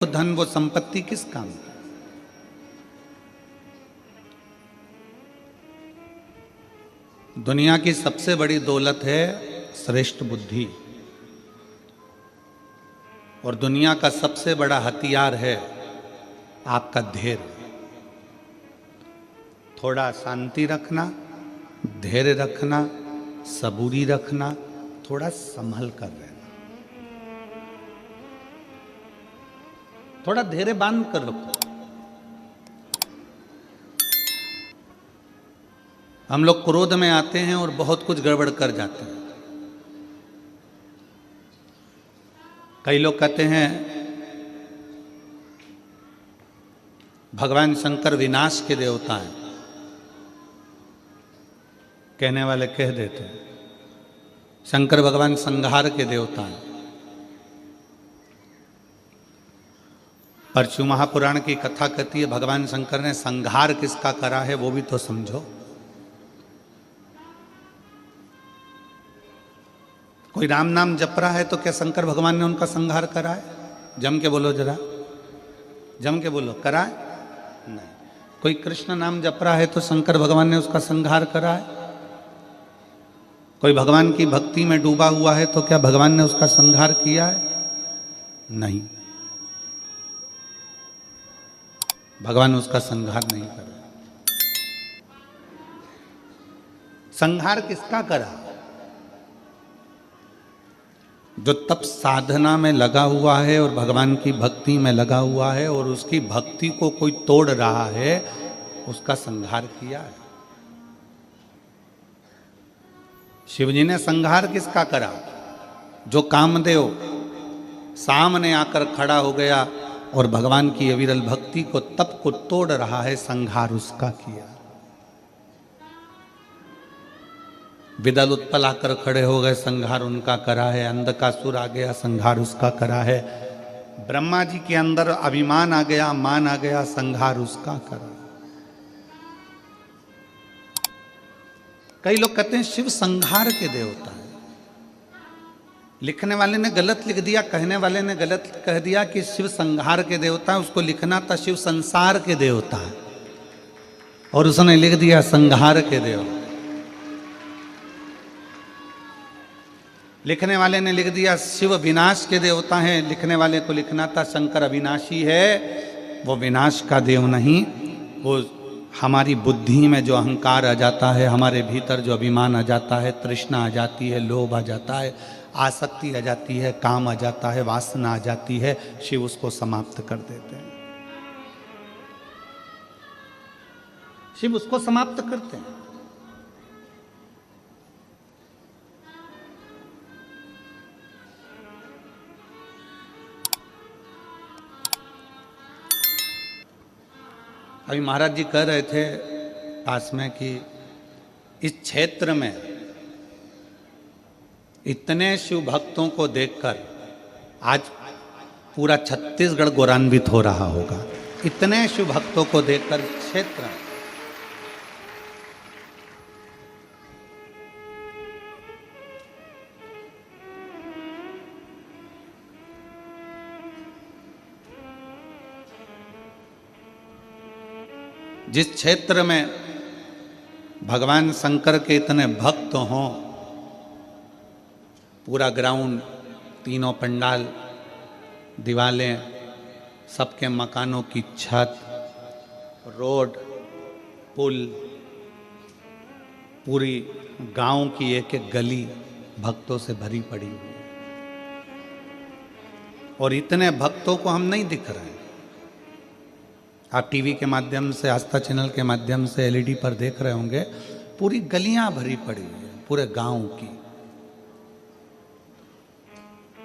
वो धन वो संपत्ति किस काम की? दुनिया की सबसे बड़ी दौलत है श्रेष्ठ बुद्धि, और दुनिया का सबसे बड़ा हथियार है आपका धैर्य। थोड़ा शांति रखना, धैर्य रखना, सबूरी रखना, थोड़ा संभल कर रहना, थोड़ा धैर्य बांध कर रखो। हम लोग क्रोध में आते हैं और बहुत कुछ गड़बड़ कर जाते हैं। कई लोग कहते हैं भगवान शंकर विनाश के देवता हैं, कहने वाले कह देते हैं शंकर भगवान संहार के देवता हैं। परशु महापुराण की कथा कहती है भगवान शंकर ने संहार किसका करा है वो भी तो समझो। कोई राम नाम जप रहा है तो क्या शंकर भगवान ने उनका संहार करा है? जम के बोलो जरा, जम के बोलो, करा है? नहीं। कोई कृष्ण नाम जप रहा है तो शंकर भगवान ने उसका संहार करा है? कोई भगवान की भक्ति में डूबा हुआ है तो क्या भगवान ने उसका संहार किया है? नहीं, भगवान उसका संहार नहीं कर रहे। संहार किसका करा? जो तप साधना में लगा हुआ है और भगवान की भक्ति में लगा हुआ है और उसकी भक्ति को कोई तोड़ रहा है, उसका संहार किया है। शिवजी ने संहार किसका करा? जो कामदेव सामने आकर खड़ा हो गया और भगवान की अविरल भक्ति को, तप को तोड़ रहा है, संहार उसका किया। विदल उत्पल आकर खड़े हो गए, संहार उनका करा है। अंधकासुर आ गया, संहार उसका करा है। ब्रह्मा जी के अंदर अभिमान आ गया, मान आ गया, संहार उसका करा। कई लोग कहते हैं शिव संहार के देवता है। लिखने वाले ने गलत लिख दिया, कहने वाले ने गलत कह दिया कि शिव संहार के देवता है। उसको लिखना था शिव संसार के देवता है और उसने लिख दिया संहार के देवता। लिखने वाले ने लिख दिया शिव विनाश के देवता हैं, लिखने वाले को लिखना था शंकर अविनाशी है। वो विनाश का देव नहीं, वो हमारी बुद्धि में जो अहंकार आ जाता है, हमारे भीतर जो अभिमान आ जाता है, तृष्णा आ जाती है, लोभ आ जाता है, आसक्ति आ जाती है, काम आ जाता है, वासना आ जाती है, शिव उसको समाप्त कर देते हैं। शिव उसको समाप्त करते हैं। अभी महाराज जी कह रहे थे पास में कि इस क्षेत्र में इतने शिव भक्तों को देखकर आज पूरा छत्तीसगढ़ गौरवान्वित हो रहा होगा। इतने शिव भक्तों को देखकर क्षेत्र में जिस क्षेत्र में भगवान शंकर के इतने भक्त हों, पूरा ग्राउंड, तीनों पंडाल, दीवालें, सबके मकानों की छत, रोड, पुल, पूरी गांव की एक एक गली भक्तों से भरी पड़ी हुई है। और इतने भक्तों को हम नहीं दिख रहे हैं। आप टीवी के माध्यम से, आस्था चैनल के माध्यम से, एलईडी पर देख रहे होंगे, पूरी गलियां भरी पड़ी हुई है, पूरे गांव की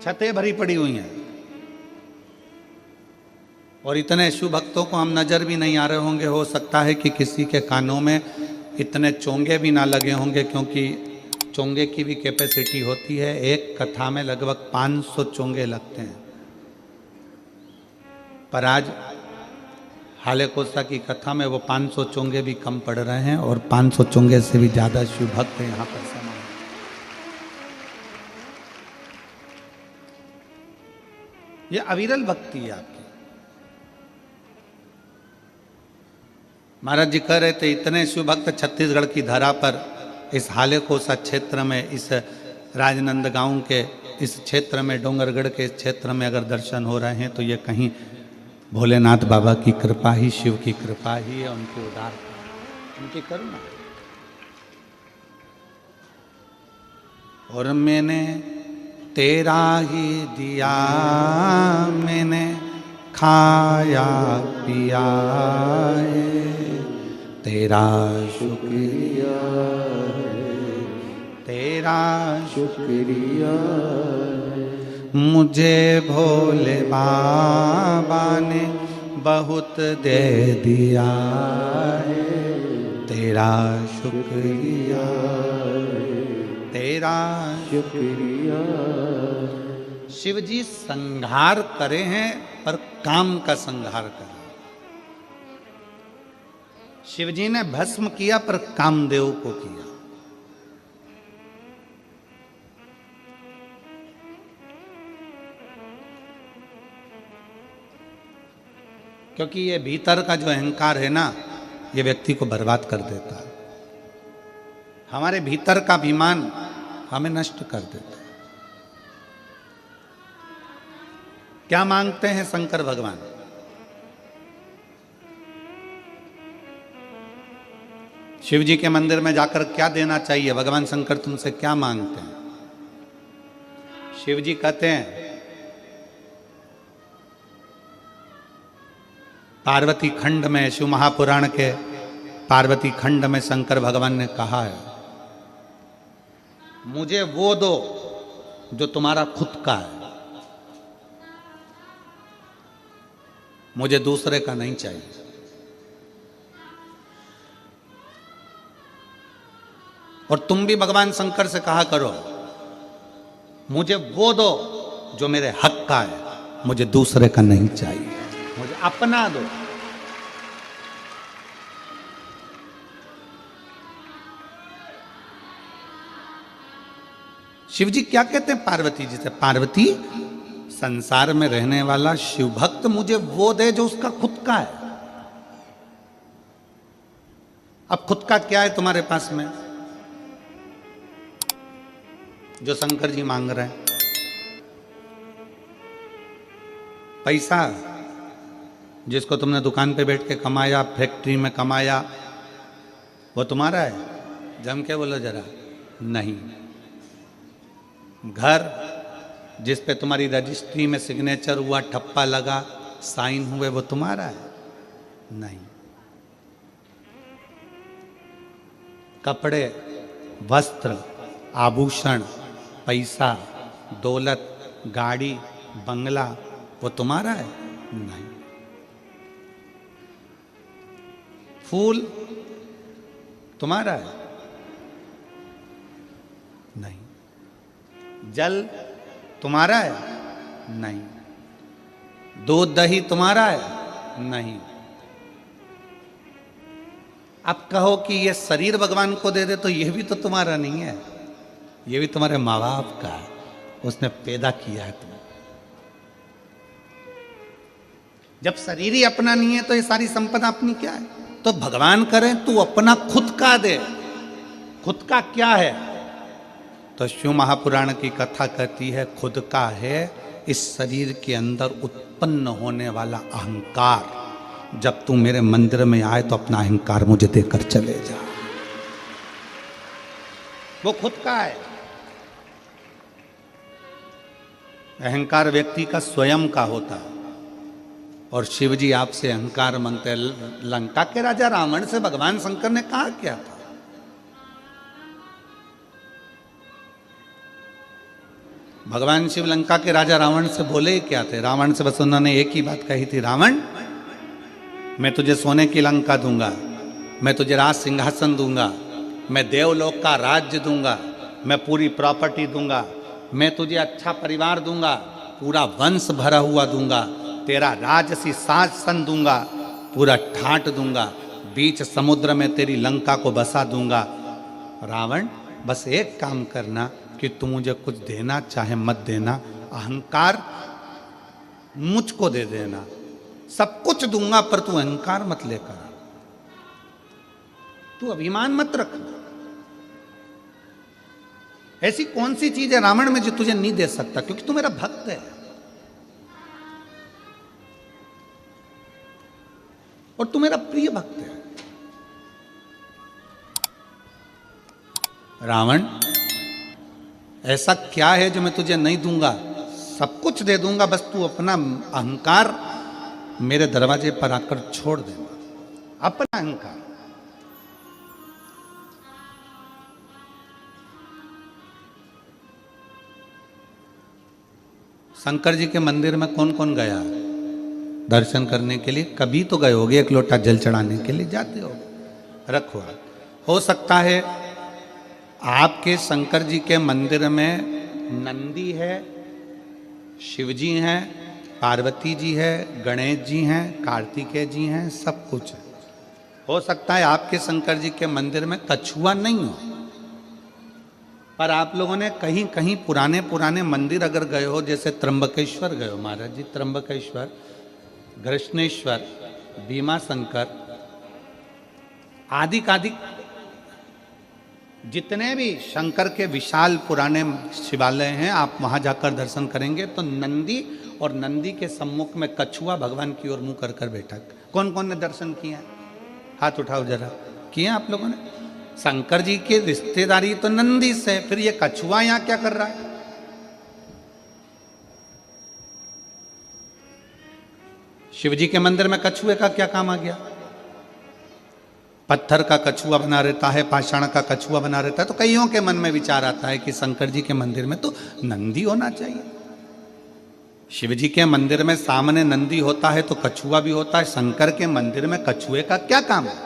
छतें भरी पड़ी हुई हैं। और इतने शिव भक्तों को हम नजर भी नहीं आ रहे होंगे। हो सकता है कि किसी के कानों में इतने चोंगे भी ना लगे होंगे, क्योंकि चोंगे की भी कैपेसिटी होती है। एक कथा में लगभग 500 चोंगे लगते हैं। पर आज हाले कोसा की कथा में वो 500 चोंगे भी कम पड़ रहे हैं और 500 चोंगे से भी ज्यादा शिव भक्त यहाँ पर समा है। ये अविरल भक्ति है आपकी। महाराज जी कह रहे थे इतने शिव भक्त छत्तीसगढ़ की धरा पर इस हालेकोसा क्षेत्र में, इस राजनंदगांव के इस क्षेत्र में, डोंगरगढ़ के इस क्षेत्र में अगर दर्शन हो रहे हैं तो ये कहीं भोलेनाथ बाबा की कृपा ही, शिव की कृपा ही है, उनकी उदार, उनकी करुणा। और मैंने तेरा ही दिया, मैंने खाया पिया है, तेरा शुक्रिया है, तेरा शुक्रिया है। मुझे भोले बाबा ने बहुत दे दिया है, तेरा शुक्रिया है, तेरा शुक्रिया। शिव जी संहार करे हैं पर काम का संहार करे। शिव जी ने भस्म किया पर कामदेव को किया। क्योंकि ये भीतर का जो अहंकार है ना, ये व्यक्ति को बर्बाद कर देता है। हमारे भीतर का अभिमान हमें नष्ट कर देता है। क्या मांगते हैं शंकर भगवान? शिव जी के मंदिर में जाकर क्या देना चाहिए? भगवान शंकर तुमसे क्या मांगते हैं? शिव जी कहते हैं पार्वती खंड में, शिव महापुराण के पार्वती खंड में शंकर भगवान ने कहा है, मुझे वो दो जो तुम्हारा खुद का है, मुझे दूसरे का नहीं चाहिए। और तुम भी भगवान शंकर से कहा करो, मुझे वो दो जो मेरे हक का है, मुझे दूसरे का नहीं चाहिए, मुझे अपना दो। शिव जी क्या कहते हैं पार्वती जी से? पार्वती, संसार में रहने वाला शिव भक्त मुझे वो दे जो उसका खुद का है। अब खुद का क्या है तुम्हारे पास में जो शंकर जी मांग रहे हैं? पैसा, जिसको तुमने दुकान पे बैठ के कमाया, फैक्ट्री में कमाया, वो तुम्हारा है? जम के बोलो जरा। नहीं। घर जिस पे तुम्हारी रजिस्ट्री में सिग्नेचर हुआ, ठप्पा लगा, साइन हुए, वो तुम्हारा है? नहीं। कपड़े, वस्त्र, आभूषण, पैसा, दौलत, गाड़ी, बंगला, वो तुम्हारा है? नहीं। फूल तुम्हारा है? नहीं। जल तुम्हारा है? नहीं। दूध दही तुम्हारा है? नहीं। अब कहो कि ये शरीर भगवान को दे दे, तो ये भी तो तुम्हारा नहीं है, ये भी तुम्हारे माँ बाप का है, उसने पैदा किया है तुम्हें। जब शरीर ही अपना नहीं है तो ये सारी संपदा अपनी क्या है? तो भगवान करें तू अपना खुद का दे। खुद का क्या है? तो शिव महापुराण की कथा कहती है, खुद का है इस शरीर के अंदर उत्पन्न होने वाला अहंकार। जब तू मेरे मंदिर में आए तो अपना अहंकार मुझे देकर चले जा। वो खुद का है। अहंकार व्यक्ति का स्वयं का होता है। और शिव जी आपसे अहंकार मांगते हैं। लंका के राजा रावण से भगवान शंकर ने कहा क्या था? भगवान शिव लंका के राजा रावण से बोले क्या थे? रावण से बस उन्होंने एक ही बात कही थी, रावण मैं तुझे सोने की लंका दूंगा, मैं तुझे राज सिंहासन दूंगा, मैं देवलोक का राज्य दूंगा, मैं पूरी प्रॉपर्टी दूंगा, मैं तुझे अच्छा परिवार दूंगा, पूरा वंश भरा हुआ दूंगा, तेरा राजसी शासन दूंगा, पूरा ठाट दूंगा, बीच समुद्र में तेरी लंका को बसा दूंगा। रावण बस एक काम करना कि तू मुझे कुछ देना चाहे मत देना, अहंकार मुझको दे देना, सब कुछ दूंगा पर तू अहंकार मत लेकर। तू अभिमान मत रख। ऐसी कौन सी चीज है रावण में जो तुझे नहीं दे सकता, क्योंकि तू मेरा भक्त है और तू मेरा प्रिय भक्त है। रावण, ऐसा क्या है जो मैं तुझे नहीं दूंगा? सब कुछ दे दूंगा, बस तू अपना अहंकार मेरे दरवाजे पर आकर छोड़ देना, अपना अहंकार। शंकर जी के मंदिर में कौन कौन गया दर्शन करने के लिए? कभी तो गए होगे, एक लोटा जल चढ़ाने के लिए जाते हो, रखो। हो सकता है आपके शंकर जी के मंदिर में नंदी है, शिव जी हैं, पार्वती जी है, गणेश जी हैं, कार्तिकेय जी हैं, सब कुछ है। हो सकता है आपके शंकर जी के मंदिर में कछुआ नहीं हो, पर आप लोगों ने कहीं कहीं पुराने पुराने मंदिर अगर गए हो, जैसे त्र्यंबकेश्वर गए हो महाराज जी, त्र्यंबकेश्वर, कृष्णेश्वर, भीमा शंकर, आदि जितने भी शंकर के विशाल पुराने शिवालय हैं, आप वहां जाकर दर्शन करेंगे तो नंदी और नंदी के सम्मुख में कछुआ भगवान की ओर मुंह कर कर बैठा। कौन कौन ने दर्शन किया? हाथ उठाओ जरा। किए आप लोगों ने? शंकर जी की रिश्तेदारी तो नंदी से, फिर ये कछुआ यहां क्या कर रहा है? शिव जी के मंदिर में कछुए का क्या काम आ गया? पत्थर का कछुआ बना रहता है, पाषाण का कछुआ बना रहता है, तो कईयों के मन में विचार आता है कि शंकर जी के मंदिर में तो नंदी होना चाहिए। शिव जी के मंदिर में सामने नंदी होता है तो कछुआ भी होता है, शंकर के मंदिर में कछुए का क्या काम है?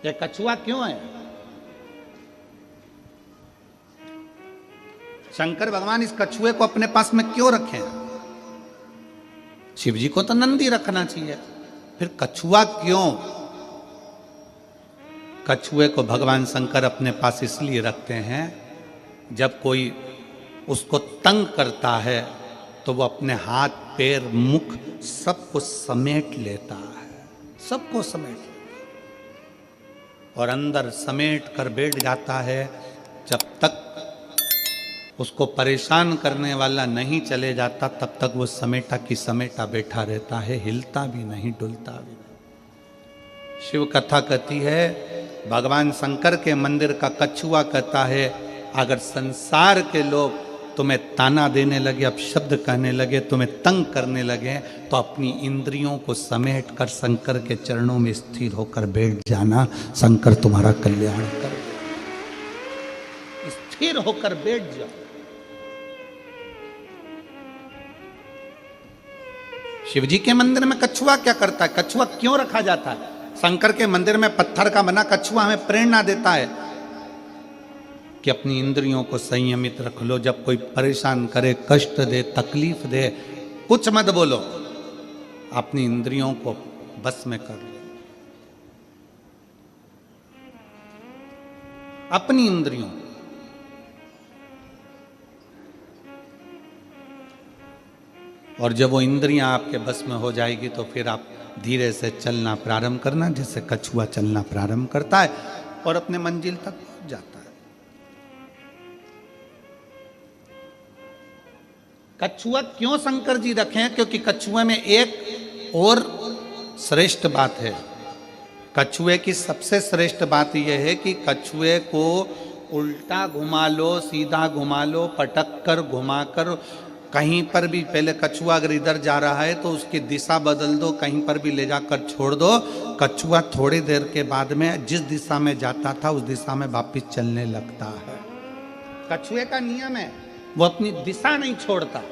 ये कछुआ क्यों है? शंकर भगवान इस कछुए को अपने पास में क्यों रखे? शिव जी को तो नंदी रखना चाहिए, फिर कछुआ क्यों? कछुए को भगवान शंकर अपने पास इसलिए रखते हैं, जब कोई उसको तंग करता है तो वो अपने हाथ, पैर, मुख सबको समेट लेता है, सबको समेट लेता है और अंदर समेट कर बैठ जाता है। जब तक उसको परेशान करने वाला नहीं चले जाता, तब तक वो समेटा की समेटा बैठा रहता है, हिलता भी नहीं, डुलता भी नहीं। शिव कथा कहती है, भगवान शंकर के मंदिर का कछुआ कहता है, अगर संसार के लोग तुम्हें ताना देने लगे, अपशब्द कहने लगे, तुम्हें तंग करने लगे, तो अपनी इंद्रियों को समेट कर शंकर के चरणों में स्थिर होकर बैठ जाना, शंकर तुम्हारा कल्याण कर। स्थिर होकर बैठ जाओ। शिव जी के मंदिर में कछुआ क्या करता है? कछुआ क्यों रखा जाता है? शंकर के मंदिर में पत्थर का बना कछुआ हमें प्रेरणा देता है कि अपनी इंद्रियों को संयमित रख लो। जब कोई परेशान करे, कष्ट दे, तकलीफ दे, कुछ मत बोलो, अपनी इंद्रियों को बस में कर लो। अपनी इंद्रियों, और जब वो इंद्रियां आपके बस में हो जाएगी तो फिर आप धीरे से चलना प्रारंभ करना, जैसे कछुआ चलना प्रारंभ करता है और अपने मंजिल तक पहुंच जाता है। कछुआ क्यों शंकर जी रखे हैं? क्योंकि कछुए में एक और श्रेष्ठ बात है। कछुए की सबसे श्रेष्ठ बात यह है कि कछुए को उल्टा घुमा लो, सीधा घुमा लो, पटक कर, घुमाकर, कहीं पर भी, पहले कछुआ अगर इधर जा रहा है तो उसकी दिशा बदल दो, कहीं पर भी ले जाकर छोड़ दो, कछुआ थोड़ी देर के बाद में जिस दिशा में जाता था उस दिशा में वापिस चलने लगता है। कछुए का नियम है, वो अपनी दिशा नहीं छोड़ता।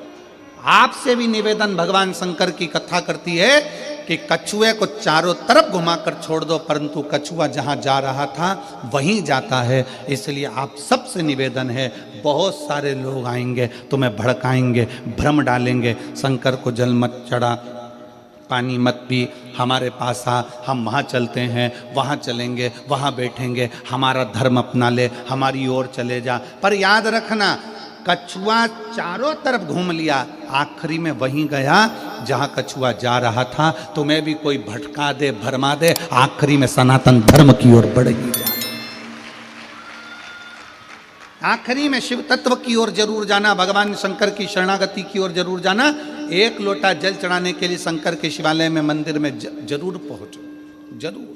आपसे भी निवेदन भगवान शंकर की कथा करती है कि कछुए को चारों तरफ घुमाकर छोड़ दो, परंतु कछुआ जहां जा रहा था वहीं जाता है। इसलिए आप सबसे निवेदन है, बहुत सारे लोग आएंगे, तुम्हें भड़काएंगे, भ्रम डालेंगे, शंकर को जल मत चढ़ा, पानी मत पी, हमारे पास आ, हम वहाँ चलते हैं, वहाँ चलेंगे, वहाँ बैठेंगे, हमारा धर्म अपना ले, हमारी ओर चले जा। पर याद रखना, कछुआ चारों तरफ घूम लिया, आखिरी में वहीं गया जहां कछुआ जा रहा था। तुम्हें भी कोई भटका दे, भरमा दे, आखिरी में सनातन धर्म की ओर बढ़ ही जाए। आखिरी में शिव तत्व की ओर जरूर जाना, भगवान शंकर की शरणागति की ओर जरूर जाना। एक लोटा जल चढ़ाने के लिए शंकर के शिवालय में, मंदिर में जरूर पहुंचो, जरूर।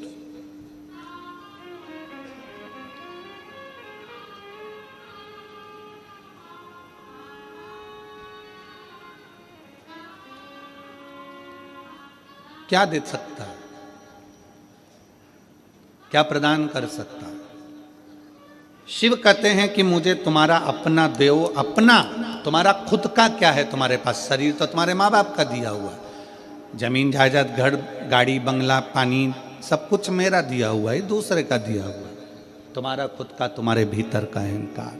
क्या दे सकता है, क्या प्रदान कर सकता है? शिव कहते हैं कि मुझे तुम्हारा अपना दो, अपना तुम्हारा खुद का क्या है तुम्हारे पास? शरीर तो तुम्हारे माँ बाप का दिया हुआ, जमीन जायदाद, घर, गाड़ी, बंगला, पानी, सब कुछ मेरा दिया हुआ है, दूसरे का दिया हुआ है। तुम्हारा खुद का, तुम्हारे भीतर का अहंकार,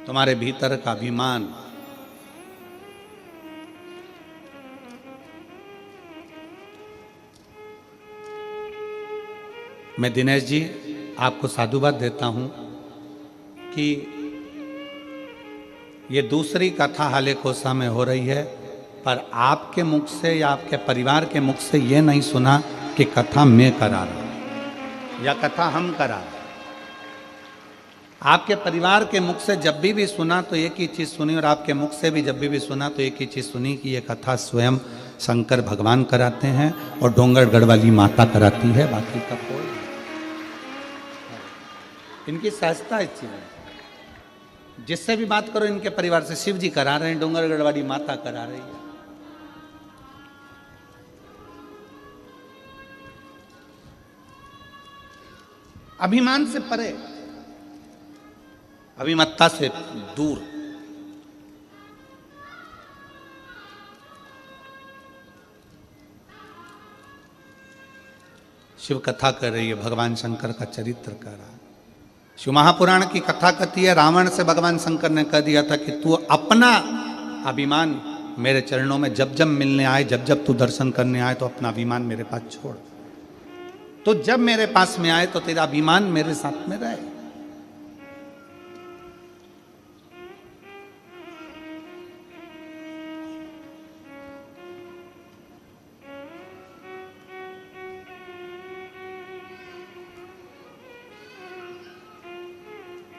तुम्हारे भीतर का अभिमान। मैं दिनेश जी आपको साधुवाद देता हूं कि ये दूसरी कथा हाले कोसा में हो रही है, पर आपके मुख से या आपके परिवार के मुख से ये नहीं सुना कि कथा मैं करा रहा हूं या कथा हम करा रहे। आपके परिवार के मुख से जब भी सुना तो एक ही चीज सुनी, और आपके मुख से भी जब भी सुना तो एक ही चीज सुनी कि ये कथा स्वयं शंकर भगवान कराते हैं और डोंगरगढ़ वाली माता कराती है, बाकी का कोई। इनकी सहजता इस चीज में, जिससे भी बात करो इनके परिवार से, शिव जी करा रहे हैं, डोंगरगढ़ वाली माता करा रही है। अभिमान से परे, अभिमत्ता से दूर। शिव कथा कर रही है, भगवान शंकर का चरित्र कर रहा है। शिव महापुराण की कथा कहती है, रावण से भगवान शंकर ने कह दिया था कि तू अपना अभिमान मेरे चरणों में जब जब मिलने आए, जब जब तू दर्शन करने आए, तो अपना अभिमान मेरे पास छोड़। तो जब मेरे पास में आए तो तेरा अभिमान मेरे साथ में रहे।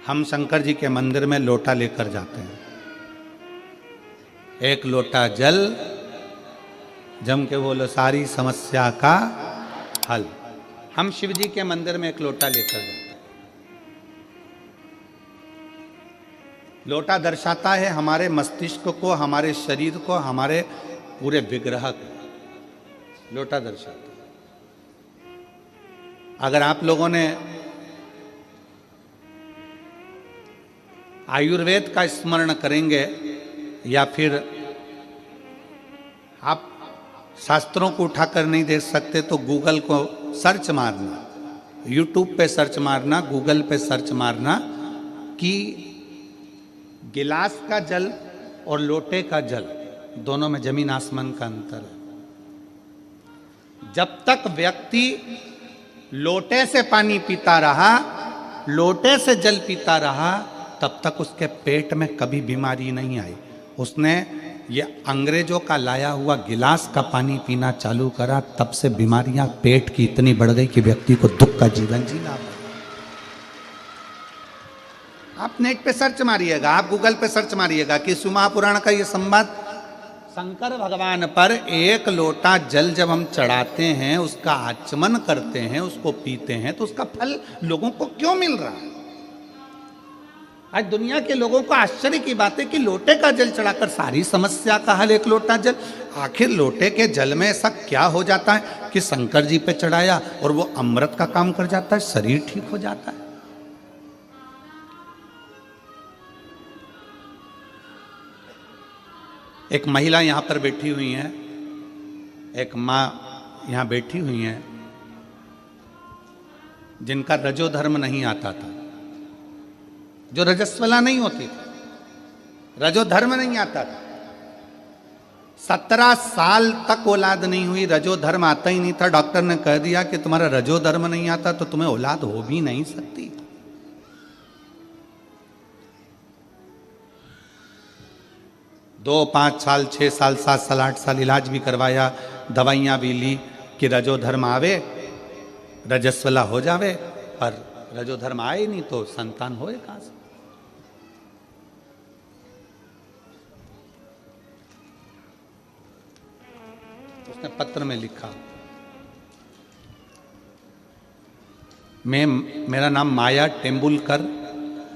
हम शंकर जी के मंदिर में लोटा लेकर जाते हैं, एक लोटा जल, जम के बोलो सारी समस्या का हल। हम शिव जी के मंदिर में एक लोटा लेकर जाते हैं। लोटा दर्शाता है हमारे मस्तिष्क को, हमारे शरीर को, हमारे पूरे विग्रह को। लोटा दर्शाता है। अगर आप लोगों ने आयुर्वेद का स्मरण करेंगे या फिर आप शास्त्रों को उठाकर नहीं देख सकते तो गूगल को सर्च मारना, यूट्यूब पे सर्च मारना, गूगल पे सर्च मारना कि गिलास का जल और लोटे का जल, दोनों में जमीन आसमान का अंतर है। जब तक व्यक्ति लोटे से पानी पीता रहा, लोटे से जल पीता रहा, तब तक उसके पेट में कभी बीमारी नहीं आई। उसने ये अंग्रेजों का लाया हुआ गिलास का पानी पीना चालू करा, तब से बीमारियां पेट की इतनी बढ़ गई कि व्यक्ति को दुख का जीवन जीना पड़ा। आप नेट पे सर्च मारिएगा, आप गूगल पे सर्च मारिएगा कि शिव महापुराण का ये संवाद, शंकर भगवान पर एक लोटा जल जब हम चढ़ाते हैं, उसका आचमन करते हैं, उसको पीते हैं, तो उसका फल लोगों को क्यों मिल रहा है? आज दुनिया के लोगों को आश्चर्य की बात है कि लोटे का जल चढ़ाकर सारी समस्या का हल, एक लोटा जल। आखिर लोटे के जल में ऐसा क्या हो जाता है कि शंकर जी पे चढ़ाया और वो अमृत का काम कर जाता है, शरीर ठीक हो जाता है? एक महिला यहां पर बैठी हुई है, एक माँ यहां बैठी हुई है, जिनका रजोधर्म नहीं आता था, जो रजस्वला नहीं होती थी, रजोधर्म नहीं आता था। 17 साल तक औलाद नहीं हुई, रजोधर्म आता ही नहीं था। डॉक्टर ने कह दिया कि तुम्हारा रजोधर्म नहीं आता तो तुम्हें औलाद हो भी नहीं सकती। 2, 5 साल, 6 साल, 7 साल, 8 साल इलाज भी करवाया, दवाइयाँ भी ली कि रजोधर्म आवे, रजस्वला हो जावे, पर रजोधर्म आए नहीं तो संतान होए कहाँ से। उसने पत्र में लिखा, मेरा नाम माया टेम्बुलकर,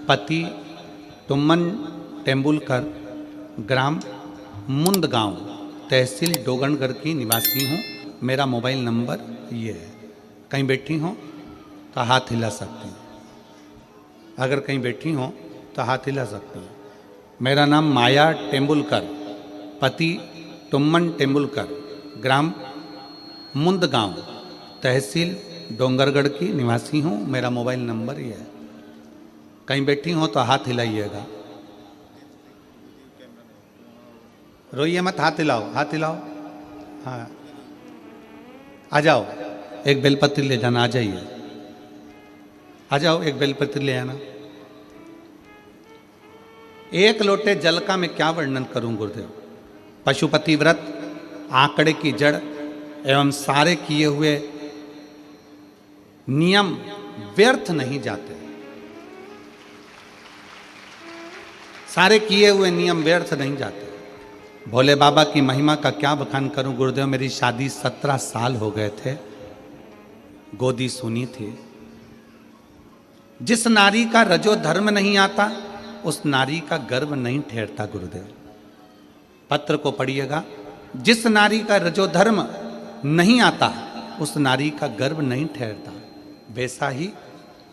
पति तुमन टेम्बुलकर, ग्राम मुंदगांव, तहसील डोगनगढ़ की निवासी हूँ। मेरा मोबाइल नंबर ये है। कहीं बैठी हो तो हाथ हिला सकती हैं, अगर कहीं बैठी हो तो हाथ हिला सकती हैं। मेरा नाम माया टेम्बुलकर, पति तुमन टेम्बुलकर, ग्राम मुंदगांव, तहसील डोंगरगढ़ की निवासी हूँ। मेरा मोबाइल नंबर ये है। कहीं बैठी हो तो हाथ हिलाइएगा, रोइए मत, हाथ हिलाओ, हाथ हिलाओ। हाँ, आ जाओ, एक बेलपत्र ले जाना, आ जाइए, आ जाओ, एक बेलपत्र ले आना। एक लोटे जल का मैं क्या वर्णन करूं गुरुदेव। पशुपति व्रत, आंकड़े की जड़ एवं सारे किए हुए नियम व्यर्थ नहीं जाते, सारे किए हुए नियम व्यर्थ नहीं जाते। भोले बाबा की महिमा का क्या बखान करूं गुरुदेव। मेरी शादी 17 साल हो गए थे, गोदी सुनी थी। जिस नारी का रजो धर्म नहीं आता उस नारी का गर्भ नहीं ठहरता गुरुदेव। पत्र को पढ़िएगा, जिस नारी का रजो धर्म नहीं आता उस नारी का गर्भ नहीं ठहरता। वैसा ही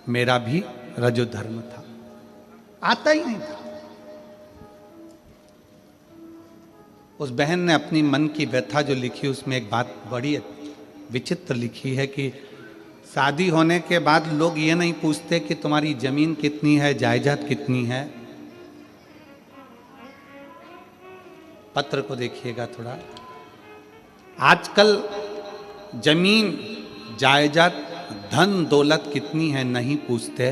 मेरा भी रजो धर्म था, आता ही नहीं था। उस बहन ने अपनी मन की व्यथा जो लिखी उसमें एक बात बड़ी विचित्र लिखी है कि शादी होने के बाद लोग ये नहीं पूछते कि तुम्हारी जमीन कितनी है, जायदाद कितनी है। पत्र को देखिएगा थोड़ा। आजकल जमीन, जायदाद, धन दौलत कितनी है नहीं पूछते,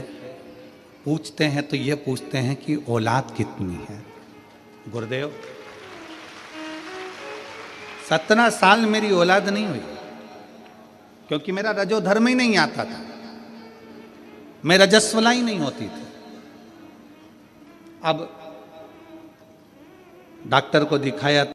पूछते हैं तो ये पूछते हैं कि औलाद कितनी है। गुरुदेव 17 साल मेरी औलाद नहीं हुई क्योंकि मेरा रजो धर्म ही नहीं आता था, मैं रजस्वला ही नहीं होती थी। अब डॉक्टर को दिखाया,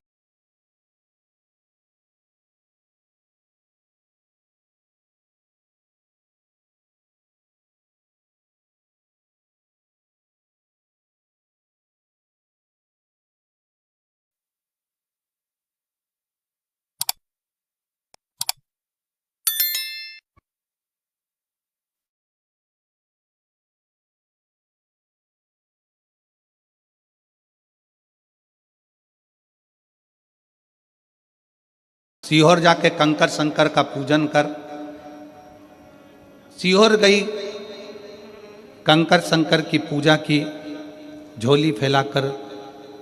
सीहोर जाके कंकर शंकर का पूजन कर। सीहोर गई, कंकर शंकर की पूजा की, झोली फैलाकर।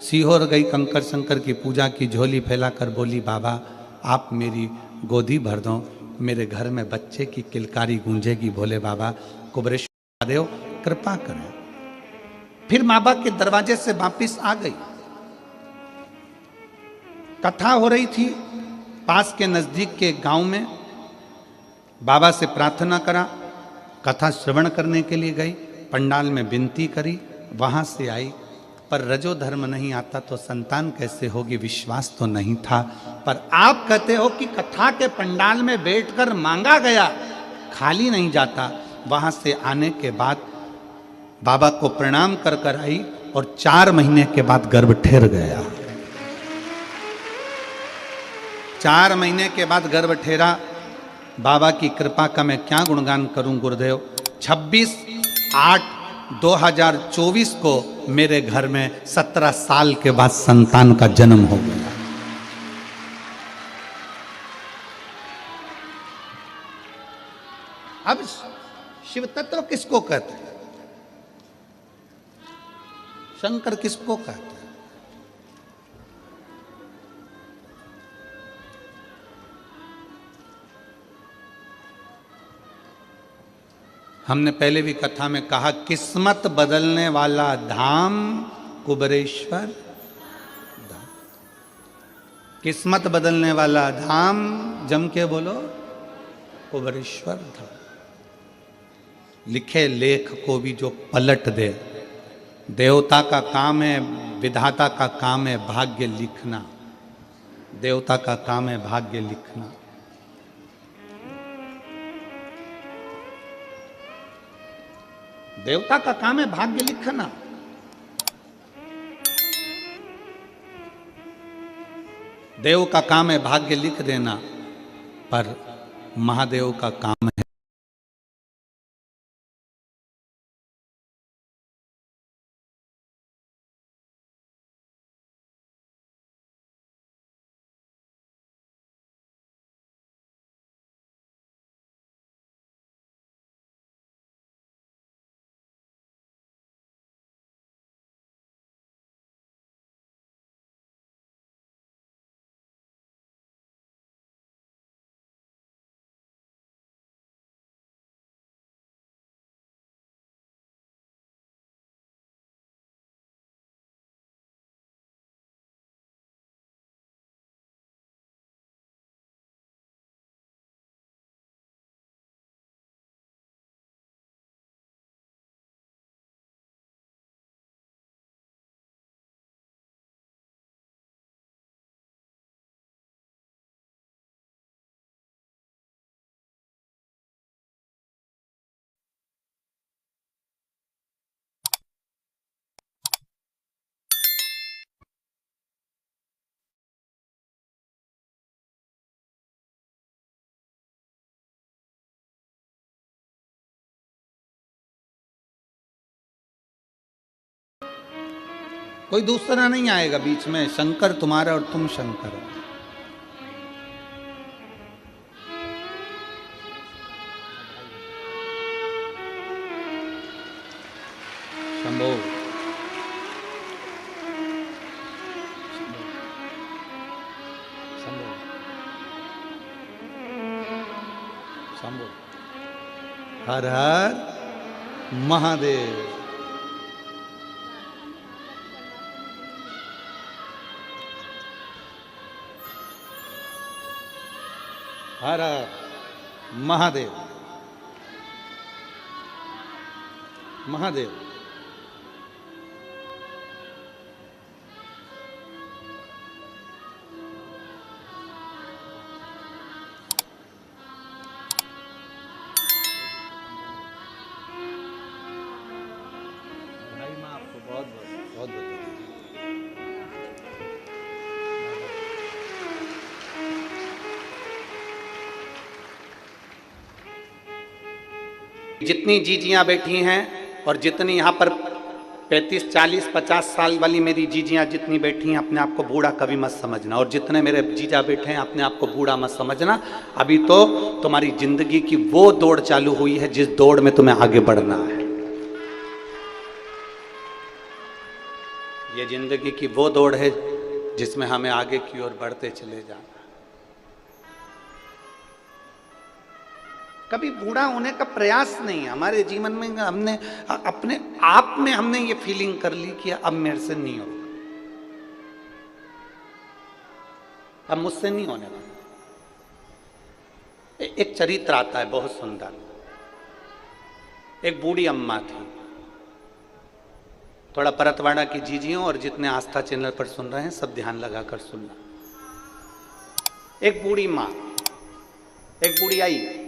सीहोर गई, कंकर शंकर की पूजा की, झोली फैलाकर बोली, बाबा आप मेरी गोदी भर दो, मेरे घर में बच्चे की किलकारी गूंजेगी। भोले बाबा कुबरेश्वर देव कृपा करें। फिर माँ बाप के दरवाजे से वापिस आ गई। कथा हो रही थी पास के नजदीक के गांव में। बाबा से प्रार्थना करा, कथा श्रवण करने के लिए गई, पंडाल में विनती करी, वहां से आई। पर रजो धर्म नहीं आता तो संतान कैसे होगी, विश्वास तो नहीं था। पर आप कहते हो कि कथा के पंडाल में बैठकर मांगा गया, खाली नहीं जाता। वहां से आने के बाद बाबा को प्रणाम कर कर आई और 4 महीने के बाद गर्भ ठहर गया। 4 महीने के बाद गर्भ ठहरा। बाबा की कृपा का मैं क्या गुणगान करूं गुरुदेव। 26/8/2024 को मेरे घर में 17 साल के बाद संतान का जन्म हो गया। अब शिव तत्व किसको कहते हैं, शंकर किसको कहते हैं? हमने पहले भी कथा में कहा, किस्मत बदलने वाला धाम कुबरेश्वर धाम। किस्मत बदलने वाला धाम, जम के बोलो कुबेरेश्वर धाम। लिखे लेख को भी जो पलट दे, देवता का काम है, विधाता का काम है भाग्य लिखना। देवता का काम है भाग्य लिखना। देवता का काम है भाग्य लिखना। देव का काम है भाग्य लिख देना, पर महादेव का काम है कोई दूसरा नहीं आएगा बीच में। शंकर तुम्हारा और तुम शंकर हो। शंभो शंभो शंभो। हर हर महादेव। हर हर महादेव। महादेव। भाई मैं आपको बहुत बहुत बहुत बहुत जितनी जीजियां बैठी हैं और जितनी यहाँ पर 35, 40, 50 साल वाली मेरी जीजियां जितनी बैठी हैं, अपने आप को बूढ़ा कभी मत समझना। और जितने मेरे जीजा बैठे हैं, अपने आप को बूढ़ा मत समझना। अभी तो तुम्हारी जिंदगी की वो दौड़ चालू हुई है जिस दौड़ में तुम्हें आगे बढ़ना है। ये जिंदगी की वो दौड़ है जिसमें हमें आगे की ओर बढ़ते चले जाना। कभी बूढ़ा होने का प्रयास नहीं। हमारे जीवन में हमने अपने आप में हमने ये फीलिंग कर ली कि अब मेरे से नहीं होगा, अब मुझसे नहीं होने वाला। एक चरित्र आता है बहुत सुंदर। एक बूढ़ी अम्मा थी। थोड़ा परतवाड़ा की जीजियों और जितने आस्था चैनल पर सुन रहे हैं सब ध्यान लगाकर सुनना। एक बूढ़ी माँ, एक बूढ़ी आई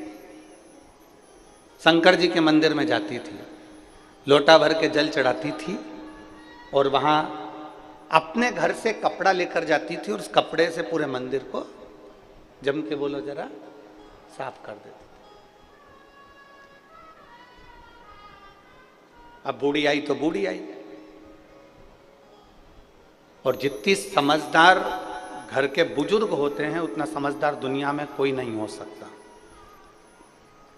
शंकर जी के मंदिर में जाती थी, लोटा भर के जल चढ़ाती थी और वहां अपने घर से कपड़ा लेकर जाती थी और उस कपड़े से पूरे मंदिर को, जम के बोलो जरा, साफ कर देती। अब बूढ़ी आई तो बूढ़ी आई, और जितनी समझदार घर के बुजुर्ग होते हैं उतना समझदार दुनिया में कोई नहीं हो सकता।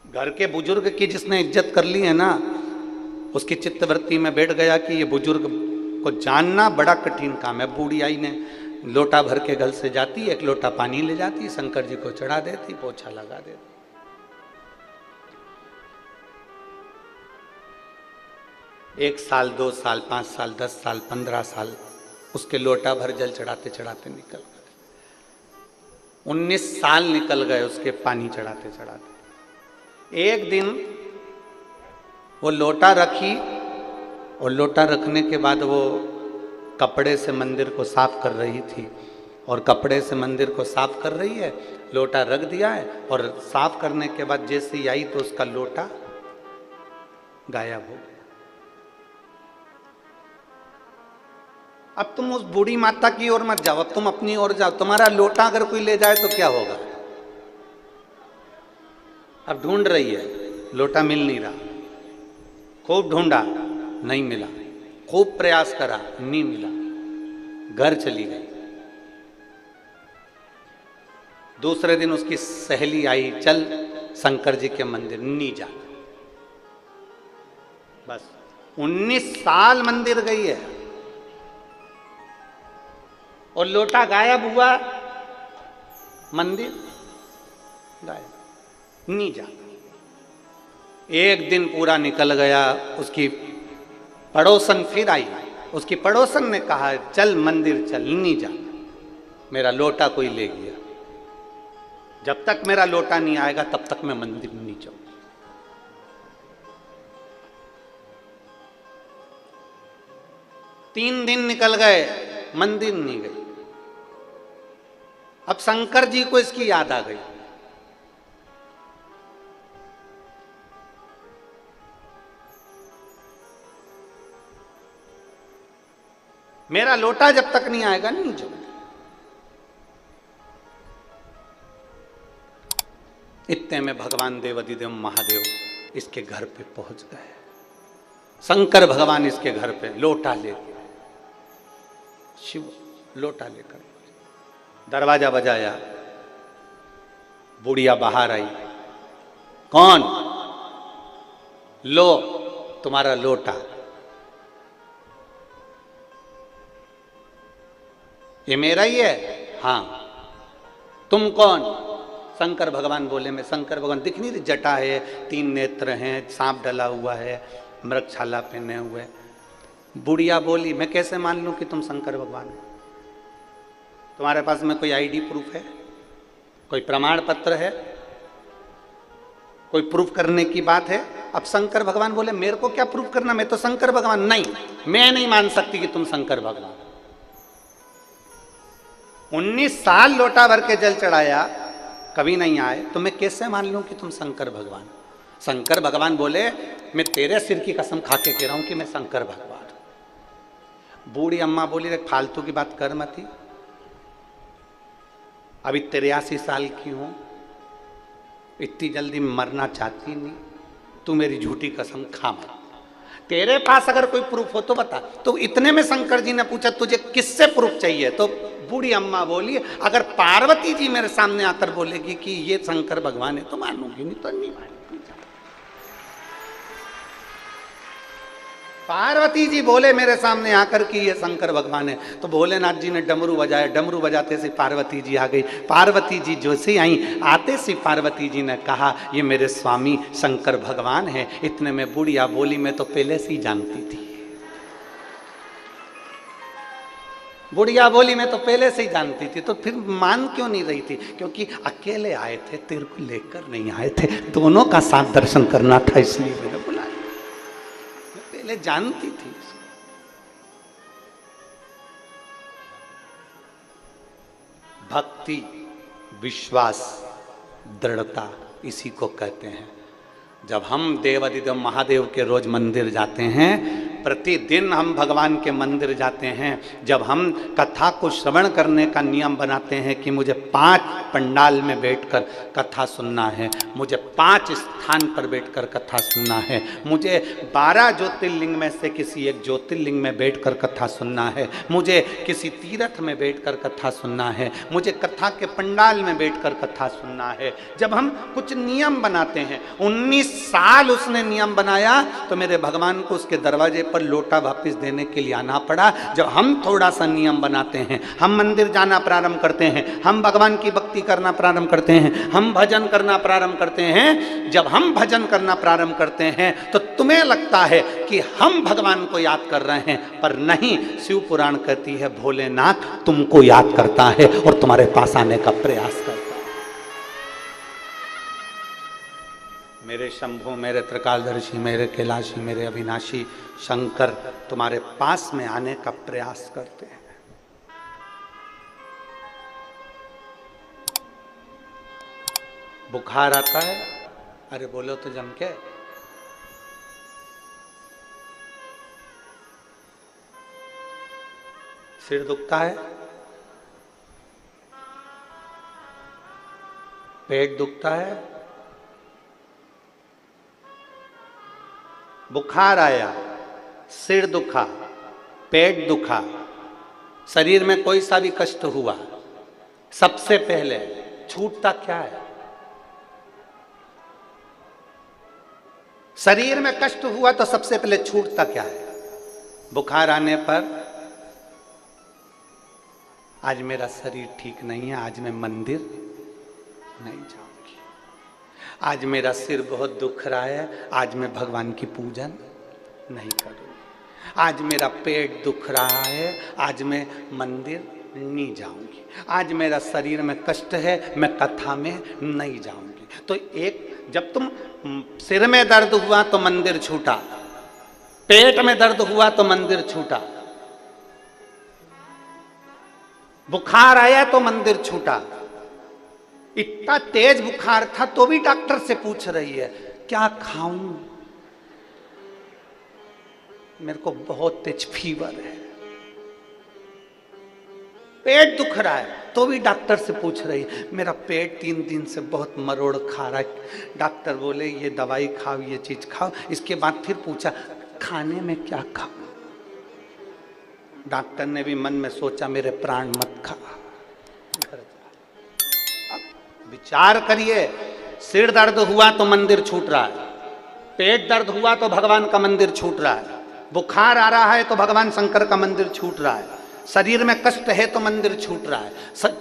घर के बुजुर्ग की जिसने इज्जत कर ली है ना, उसकी चित्तवृत्ति में बैठ गया कि ये बुजुर्ग को जानना बड़ा कठिन काम है। बूढ़ी आई ने लोटा भर के गल से जाती, एक लोटा पानी ले जाती, शंकर जी को चढ़ा देती, पोछा लगा देती। एक साल, 2 साल, 5 साल, 10 साल, 15 साल उसके लोटा भर जल चढ़ाते चढ़ाते निकल गए। 19 साल निकल गए उसके पानी चढ़ाते चढ़ाते। एक दिन वो लोटा रखी और लोटा रखने के बाद वो कपड़े से मंदिर को साफ कर रही थी और कपड़े से मंदिर को साफ कर रही है, लोटा रख दिया है और साफ करने के बाद जैसे ही आई तो उसका लोटा गायब हो गया। अब तुम उस बूढ़ी माता की ओर मत जाओ, अब तुम अपनी ओर जाओ। तुम्हारा लोटा अगर कोई ले जाए तो क्या होगा? अब ढूंढ रही है, लोटा मिल नहीं रहा, खूब ढूंढा नहीं मिला, खूब प्रयास करा नहीं मिला, घर चली गई। दूसरे दिन उसकी सहेली आई, चल शंकर जी के मंदिर, नहीं जा। बस 19 साल मंदिर गई है और लोटा गायब हुआ, मंदिर गायब, नहीं जा। एक दिन पूरा निकल गया, उसकी पड़ोसन फिर आई, उसकी पड़ोसन ने कहा चल मंदिर चल, नहीं जा, मेरा लोटा कोई ले गया, जब तक मेरा लोटा नहीं आएगा तब तक मैं मंदिर नहीं जाऊंगी। 3 दिन निकल गए, मंदिर नहीं गई। अब शंकर जी को इसकी याद आ गई। मेरा लोटा जब तक नहीं आएगा नहीं जाऊंगी। इतने में भगवान देवाधिदेव महादेव इसके घर पे पहुंच गए। शंकर भगवान इसके घर पे लोटा लेकर, शिव लोटा लेकर दरवाजा बजाया, बुढ़िया बाहर आई, कौन? लो तुम्हारा लोटा। ये मेरा ही है? हाँ। तुम कौन? शंकर भगवान बोले मैं शंकर भगवान। दिख नहीं रही? जटा है, 3 नेत्र हैं, सांप डला हुआ है, मृगछाला पहने हुए। बुढ़िया बोली मैं कैसे मान लूं कि तुम शंकर भगवान हो? तुम्हारे पास में कोई आईडी प्रूफ है, कोई प्रमाण पत्र है, कोई प्रूफ करने की बात है? अब शंकर भगवान बोले मेरे को क्या प्रूफ करना, मैं तो शंकर भगवान। नहीं, मैं नहीं मान सकती कि तुम शंकर भगवान। 19 साल लोटा भर के जल चढ़ाया, कभी नहीं आए, तो मैं कैसे मान लूं कि तुम शंकर भगवान? शंकर भगवान बोले मैं तेरे सिर की कसम खा के कह रहा हूं कि मैं शंकर भगवान। बूढ़ी अम्मा बोली रे फालतू की बात कर मती, अभी 83 साल की हूं, इतनी जल्दी मरना चाहती नहीं, तू मेरी झूठी कसम खा मत। तेरे पास अगर कोई प्रूफ हो तो बता। तो इतने में शंकर जी ने पूछा तुझे किससे प्रूफ चाहिए? तो बूढ़ी अम्मा बोली अगर पार्वती जी मेरे सामने आकर बोलेगी कि ये शंकर भगवान है तो मानूंगी, नहीं तो नहीं मानूंगी। पार्वती जी बोले मेरे सामने आकर कि ये शंकर भगवान है, तो भोलेनाथ जी ने डमरू बजाया, डमरू बजाते से पार्वती जी आ गई। पार्वती जी जो से आई, आते से पार्वती जी ने कहा ये मेरे स्वामी शंकर भगवान है। इतने में बुढ़िया बोली मैं तो पहले से ही जानती थी। बुढ़िया बोली मैं तो पहले से ही जानती थी। तो फिर मान क्यों नहीं रही थी? क्योंकि अकेले आए थे, तेरे को लेकर नहीं आए थे, दोनों का साथ दर्शन करना था, इसलिए मैंने बुलाया। पहले जानती थी। भक्ति, विश्वास, दृढ़ता इसी को कहते हैं। जब हम देवाधिदेव महादेव के रोज मंदिर जाते हैं, प्रतिदिन हम भगवान के मंदिर जाते हैं, जब हम कथा को श्रवण करने का नियम बनाते हैं कि मुझे 5 पंडाल में बैठकर कथा सुनना है, मुझे 5 स्थान पर बैठकर कथा सुनना है, मुझे 12 ज्योतिर्लिंग में से किसी एक ज्योतिर्लिंग में बैठकर कथा सुनना है, मुझे किसी तीर्थ में बैठकर कथा सुनना है, मुझे कथा के पंडाल में बैठकर कथा सुनना है। जब हम कुछ नियम बनाते हैं, 19 साल उसने नियम बनाया, तो मेरे भगवान को उसके दरवाजे पर लोटा वापस देने के लिए आना पड़ा। जब हम थोड़ा सा नियम बनाते हैं, हम मंदिर जाना प्रारंभ करते हैं, हम भगवान की भक्ति करना प्रारंभ करते हैं, हम भजन करना प्रारंभ करते हैं, जब हम भजन करना प्रारंभ करते हैं तो तुम्हें लगता है कि हम भगवान को याद कर रहे हैं, पर नहीं। शिव पुराण कहती है भोलेनाथ तुमको याद करता है और तुम्हारे पास आने का प्रयास करता है। मेरे शंभु, मेरे त्रिकालदर्शी, मेरे कैलाशी, मेरे अविनाशी शंकर तुम्हारे पास में आने का प्रयास करते हैं। बुखार आता है, अरे बोलो तो जम के। सिर दुखता है, पेट दुखता है, बुखार आया, सिर दुखा, पेट दुखा, शरीर में कोई सा भी कष्ट हुआ, सबसे पहले छूटता क्या है? शरीर में कष्ट हुआ तो सबसे पहले छूटता क्या है? बुखार आने पर आज मेरा शरीर ठीक नहीं है, आज मैं मंदिर नहीं जाऊंगी, आज मेरा सिर बहुत दुख रहा है, आज मैं भगवान की पूजन नहीं करूंगी, आज मेरा पेट दुख रहा है, आज मैं मंदिर नहीं जाऊंगी, आज मेरा शरीर में कष्ट है, मैं कथा में नहीं जाऊंगी। तो एक, जब तुम सिर में दर्द हुआ तो मंदिर छूटा, पेट में दर्द हुआ तो मंदिर छूटा, बुखार आया तो मंदिर छूटा। इतना तेज बुखार था तो भी डॉक्टर से पूछ रही है क्या खाऊं, मेरे को बहुत तेज फीवर है। पेट दुख रहा है तो भी डॉक्टर से पूछ रही है, मेरा पेट 3 दिन से बहुत मरोड़ खा रहा है। डॉक्टर बोले ये दवाई खाओ, ये चीज खाओ। इसके बाद फिर पूछा खाने में क्या खाओ। डॉक्टर ने भी मन में सोचा मेरे प्राण मत खा, घर जा। अब विचार करिए, सिर दर्द हुआ तो मंदिर छूट रहा है, पेट दर्द हुआ तो भगवान का मंदिर छूट रहा है, बुखार आ रहा है तो भगवान शंकर का मंदिर छूट रहा है, शरीर में कष्ट है तो मंदिर छूट रहा है,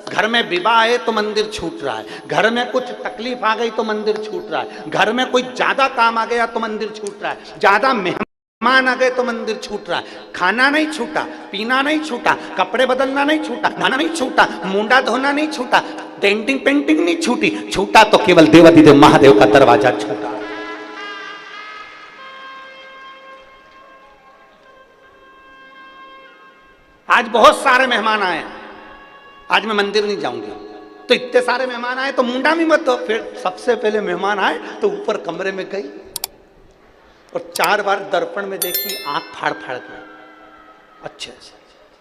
घर में विवाह है तो मंदिर छूट रहा है, घर में कुछ तकलीफ आ गई तो मंदिर छूट रहा है, घर में कोई ज्यादा काम आ गया तो मंदिर छूट रहा है, ज्यादा मेहमान आ गए तो मंदिर छूट रहा है। खाना नहीं छूटा, पीना नहीं छूटा, कपड़े बदलना नहीं छूटा, खाना नहीं छूटा, मुंडा धोना नहीं छूटा, पेंटिंग नहीं छूटी, छूटा तो केवल देवाधिदेव महादेव का दरवाजा छूटा। आज बहुत सारे मेहमान आए, आज मैं मंदिर नहीं जाऊंगी। तो इतने सारे मेहमान आए तो मुंडा भी मत दो। फिर सबसे पहले मेहमान आए तो ऊपर कमरे में गई और 4 बार दर्पण में देखी, आंख फाड़ फाड़ के, अच्छा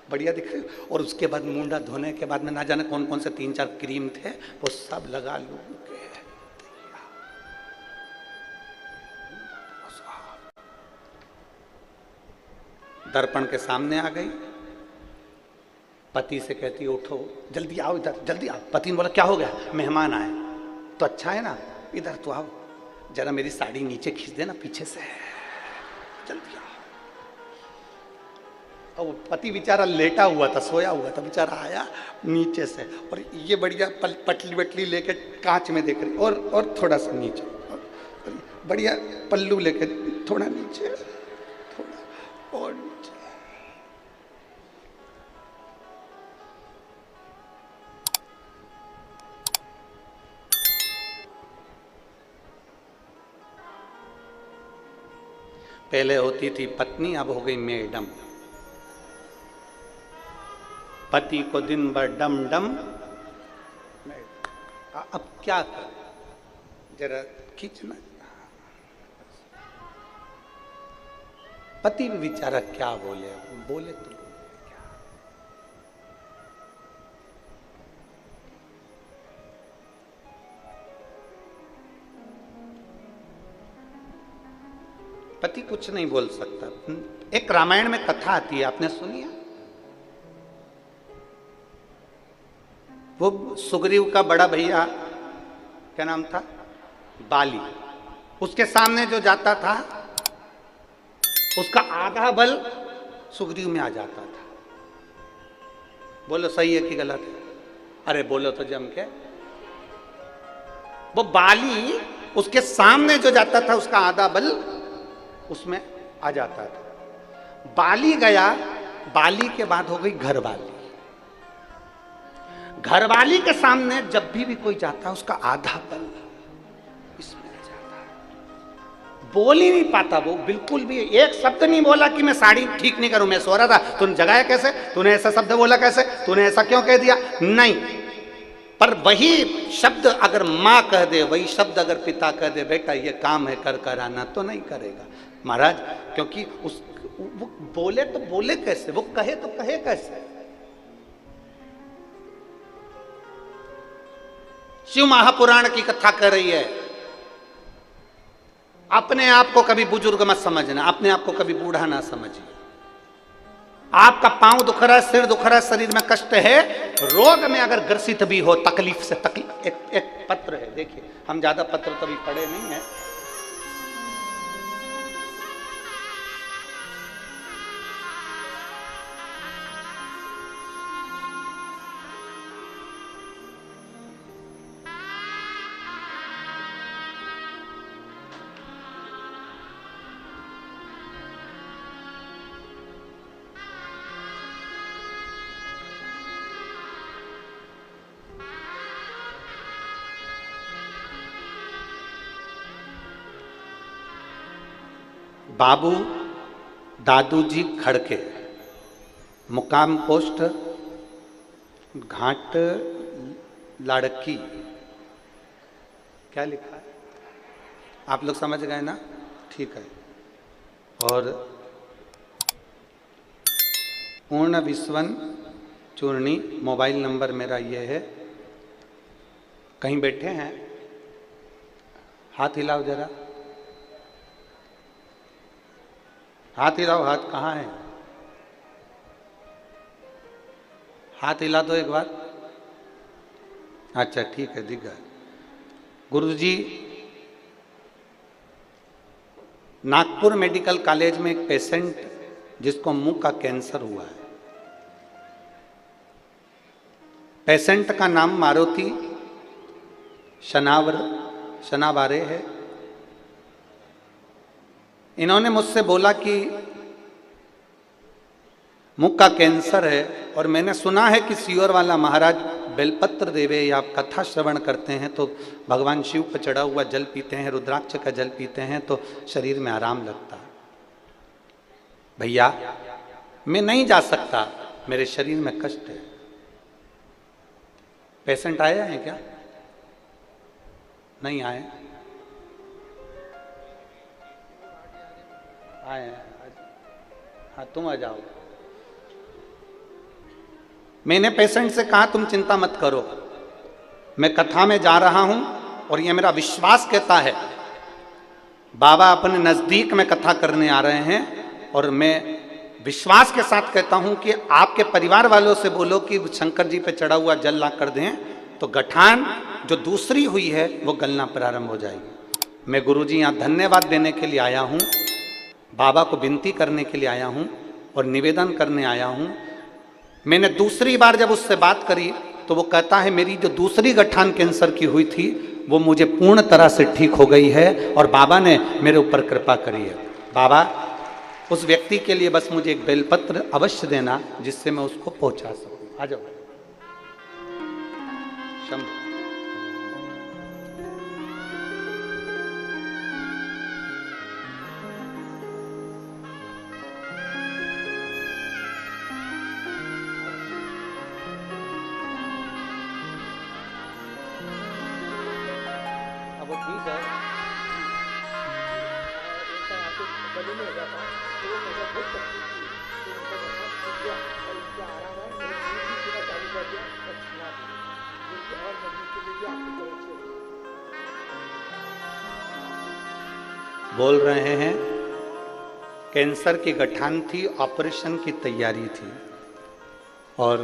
बढ़िया दिख रही। और उसके बाद मुंडा धोने के बाद में ना जाने कौन कौन से 3-4 क्रीम थे वो सब लगा लू के दर्पण के सामने आ गई। पति से कहती उठो, जल्दी आओ इधर, जल्दी आओ। पति ने बोला क्या हो गया? मेहमान आए। तो अच्छा है ना, इधर तो आओ, जरा मेरी साड़ी नीचे खींच देना पीछे से, जल्दी आओ। और पति बेचारा लेटा हुआ था, सोया हुआ था, बेचारा आया नीचे से और ये बढ़िया पटली वटली लेके कांच में देख रही, और थोड़ा सा नीचे, बढ़िया पल्लू लेके थोड़ा नीचे, थोड़ा और नीचे। पहले होती थी पत्नी, अब हो गई मैडम। पति को दिन भर डम डम, अब क्या कर, जरा खींचना। पति भी बेचारा क्या बोले, बोले तो क्या। पति कुछ नहीं बोल सकता। एक रामायण में कथा आती है, आपने सुनी है? वो सुग्रीव का बड़ा भैया, क्या नाम था, बाली, उसके सामने जो जाता था उसका आधा बल सुग्रीव में आ जाता था। बोलो सही है कि गलत है? अरे बोलो तो जम के। वो बाली उसके सामने जो जाता था उसका आधा बल उसमें आ जाता था। बाली गया, बाली के बाद हो गई घरवाली। घरवाली के सामने जब भी कोई जाता है उसका आधा बल इसमें आ जाता है। बोल ही नहीं पाता वो, बिल्कुल भी एक शब्द नहीं बोला कि मैं साड़ी ठीक नहीं करूं, मैं सो रहा था, तूने जगाया कैसे, तूने ऐसा शब्द बोला कैसे, तूने ऐसा क्यों कह दिया, नहीं। पर वही शब्द अगर माँ कह दे, वही शब्द अगर पिता कह दे, बेटा ये काम है कर आना, तो नहीं करेगा महाराज, क्योंकि उस वो बोले तो बोले कैसे, वो कहे तो कहे कैसे। शिव महापुराण की कथा कर रही है। अपने आप को कभी बुजुर्ग मत समझना, अपने आप को कभी बूढ़ा ना समझिए। आपका पांव दुख रहा है, सिर दुख रहा है, शरीर में कष्ट है, रोग में अगर ग्रसित भी हो, तकलीफ से तकलीफ, एक पत्र है, देखिए, हम ज्यादा पत्र तो भी पढ़े नहीं है। बाबू दादूजी खड़के, मुकाम पोस्ट घाट लड़की, क्या लिखा है आप लोग समझ गए ना, ठीक है। और पूर्ण विश्वन चूर्णी, मोबाइल नंबर मेरा ये है। कहीं बैठे हैं, हाथ हिलाओ जरा, हाथ हिलाओ, हाथ कहाँ है, हाथ हिला दो एक बार, अच्छा ठीक है, दिख गया। गुरुजी, नागपुर मेडिकल कॉलेज में एक पेशेंट जिसको मुंह का कैंसर हुआ है, पेशेंट का नाम मारुति शनावारे है। इन्होंने मुझसे बोला कि मुख का कैंसर है, और मैंने सुना है कि सीवर वाला महाराज बेलपत्र देवे या आप कथा श्रवण करते हैं तो भगवान शिव पर चढ़ा हुआ जल पीते हैं, रुद्राक्ष का जल पीते हैं तो शरीर में आराम लगता है। भैया मैं नहीं जा सकता, मेरे शरीर में कष्ट है। पेशेंट आए हैं क्या, नहीं आए, आए, हाँ तुम आ जाओ। मैंने पेशेंट से कहा तुम चिंता मत करो, मैं कथा में जा रहा हूं और ये मेरा विश्वास कहता है, बाबा अपने नजदीक में कथा करने आ रहे हैं, और मैं विश्वास के साथ कहता हूं कि आपके परिवार वालों से बोलो कि शंकर जी पे चढ़ा हुआ जल ला कर दें, तो गठान जो दूसरी हुई है वो गलना प्रारंभ हो जाएगी। मैं गुरुजी यहाँ धन्यवाद देने के लिए आया हूँ, बाबा को विनती करने के लिए आया हूँ और निवेदन करने आया हूँ। मैंने दूसरी बार जब उससे बात करी तो वो कहता है मेरी जो दूसरी गठान कैंसर की हुई थी वो मुझे पूर्ण तरह से ठीक हो गई है और बाबा ने मेरे ऊपर कृपा करी है। बाबा उस व्यक्ति के लिए बस मुझे एक बेलपत्र अवश्य देना जिससे मैं उसको पहुंचा सकूं। आ जाओ शंभु। बोल रहे हैं कैंसर की गठान थी, ऑपरेशन की तैयारी थी, और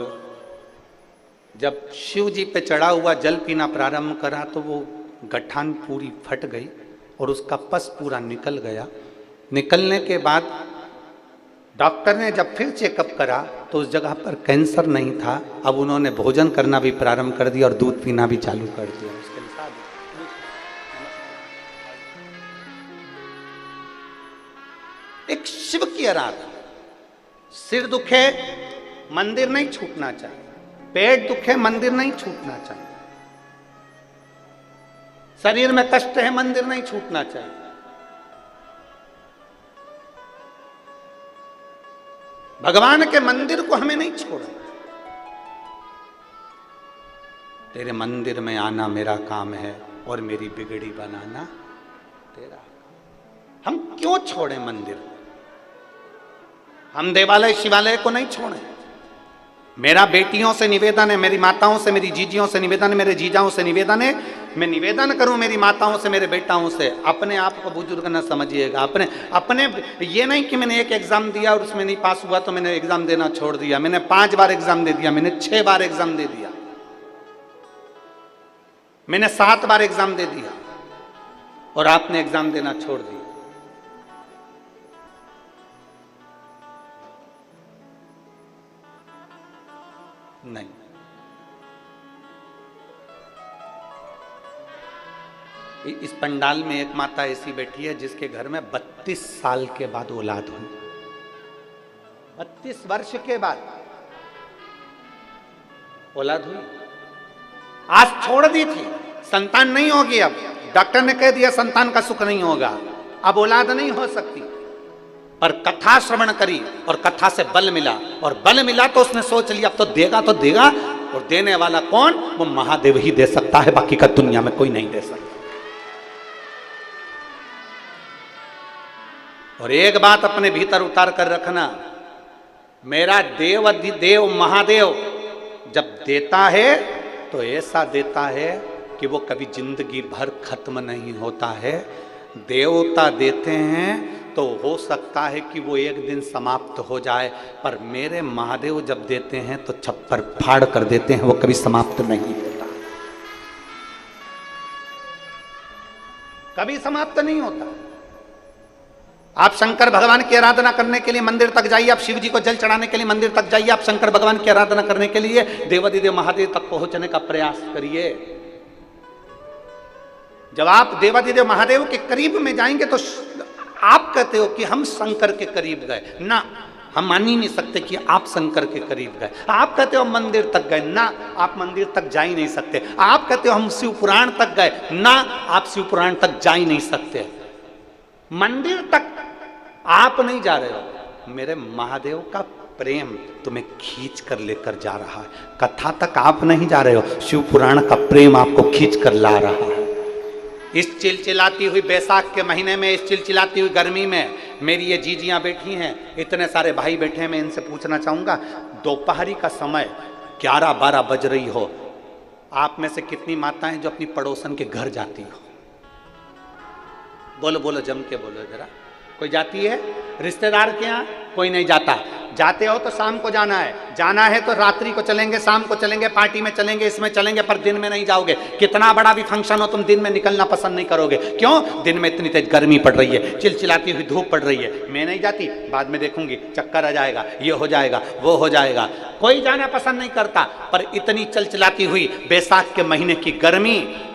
जब शिव जी पे चढ़ा हुआ जल पीना प्रारंभ करा तो वो गठान पूरी फट गई और उसका पस पूरा निकल गया। निकलने के बाद डॉक्टर ने जब फिर चेकअप करा तो उस जगह पर कैंसर नहीं था। अब उन्होंने भोजन करना भी प्रारंभ कर दिया और दूध पीना भी चालू कर दिया। उसके साथ एक शिव की आराधना। सिर दुखे मंदिर नहीं छूटना चाहिए, पेट दुखे मंदिर नहीं छूटना चाहिए, शरीर में कष्ट है मंदिर नहीं छूटना चाहिए। भगवान के मंदिर को हमें नहीं छोड़ा। तेरे मंदिर में आना मेरा काम है और मेरी बिगड़ी बनाना तेरा। हम क्यों छोड़े मंदिर? हम देवालय शिवालय को नहीं छोड़े। मेरा बेटियों से निवेदन है, मेरी माताओं से, मेरी जीजियों से निवेदन है, मेरे जीजाओं से निवेदन है, मैं निवेदन करूं मेरी माताओं से, मेरे बेटाओं से, अपने आप को बुजुर्ग न समझिएगा। अपने अपने ये नहीं कि मैंने एक एग्जाम दिया और उसमें नहीं पास हुआ तो मैंने एग्जाम देना छोड़ दिया। मैंने 5 बार एग्जाम दे दिया, मैंने 6 बार एग्जाम दे दिया, मैंने 7 बार एग्जाम दे दिया और आपने एग्जाम देना छोड़ दिया। नहीं, इस पंडाल में एक माता ऐसी बैठी है जिसके घर में 32 साल के बाद औलाद हुई। 32 वर्ष के बाद औलाद हुई। आज छोड़ दी थी, संतान नहीं होगी। अब डॉक्टर ने कह दिया संतान का सुख नहीं होगा, अब औलाद नहीं हो सकती। पर कथा श्रवण करी और कथा से बल मिला, और बल मिला तो उसने सोच लिया अब तो देगा, और देने वाला कौन? वो महादेव ही दे सकता है, बाकी का दुनिया में कोई नहीं दे सकता। और एक बात अपने भीतर उतार कर रखना, मेरा देव अधिदेव महादेव जब देता है तो ऐसा देता है कि वो कभी जिंदगी भर खत्म नहीं होता है। देवता देते हैं तो हो सकता है कि वो एक दिन समाप्त हो जाए, पर मेरे महादेव जब देते हैं तो छप्पर फाड़ कर देते हैं, वो कभी समाप्त नहीं होता, कभी समाप्त नहीं होता। आप शंकर भगवान की आराधना करने के लिए मंदिर तक जाइए, आप शिव जी को जल चढ़ाने के लिए मंदिर तक जाइए, आप शंकर भगवान की आराधना करने के लिए देवाधिदेव महादेव तक पहुंचने का प्रयास करिए। जब आप देवाधिदेव महादेव के करीब में जाएंगे तो आप कहते हो कि हम शंकर के करीब गए ना, हम मान ही नहीं सकते कि आप शंकर के करीब गए। आप कहते हो हम मंदिर तक गए ना, आप मंदिर तक जा ही नहीं सकते। आप कहते हो हम शिव पुराण तक गए ना, आप शिव पुराण तक जा ही नहीं सकते। मंदिर तक आप नहीं जा रहे हो, मेरे महादेव का प्रेम तुम्हें खींच कर लेकर जा रहा है। कथा तक आप नहीं जा रहे हो, शिव पुराण का प्रेम आपको खींच कर ला रहा है। इस चिलचिलाती हुई बैसाख के महीने में, इस चिलचिलाती हुई गर्मी में मेरी ये जीजियां बैठी हैं, इतने सारे भाई बैठे हैं, मैं इनसे पूछना चाहूंगा, दोपहरी का समय 11-12 बज रही हो, आप में से कितनी माताएं जो अपनी पड़ोसन के घर जाती हो? बोलो बोलो, जम के बोलो जरा। कोई जाती है? रिश्तेदार के यहाँ कोई नहीं जाता। जाते हो तो शाम को जाना है, जाना है तो रात्रि को चलेंगे, शाम को चलेंगे, पार्टी में चलेंगे, इसमें चलेंगे, पर दिन में नहीं जाओगे। कितना बड़ा भी फंक्शन हो तुम दिन में निकलना पसंद नहीं करोगे। क्यों? दिन में इतनी तेज गर्मी पड़ रही है, चिलचिलाती हुई धूप पड़ रही है। मैं नहीं जाती, बाद में देखूंगी, चक्कर आ जाएगा, ये हो जाएगा, वो हो जाएगा। कोई जाना पसंद नहीं करता, पर इतनी चिलचिलाती हुई बैसाख के महीने की गर्मी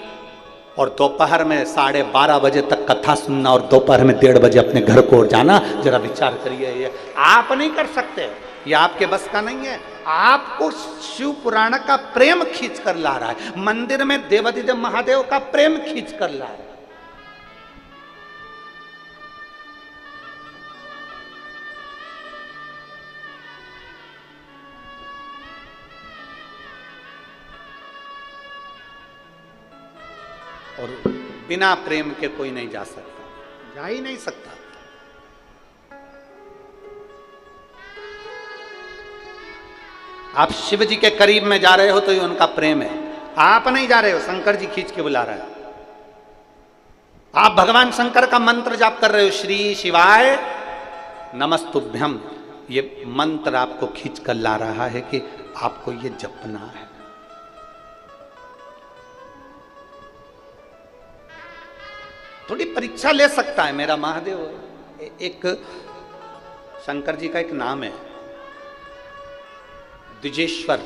और दोपहर में 12:30 बजे तक कथा सुनना और दोपहर में 1:30 बजे अपने घर को जाना, जरा विचार करिए। ये आप नहीं कर सकते, ये आपके बस का नहीं है। आपको शिव पुराण का प्रेम खींच कर ला रहा है, मंदिर में देवाधिदेव महादेव का प्रेम खींच कर ला रहा है। और बिना प्रेम के कोई नहीं जा सकता, जा ही नहीं सकता। आप शिव जी के करीब में जा रहे हो तो ये उनका प्रेम है। आप नहीं जा रहे हो, शंकर जी खींच के बुला रहा है। आप भगवान शंकर का मंत्र जाप कर रहे हो, श्री शिवाय नमस्तुभ्यम, ये मंत्र आपको खींच कर ला रहा है कि आपको ये जपना है। थोड़ी परीक्षा ले सकता है मेरा महादेव। एक शंकर जी का एक नाम है द्विजेश्वर,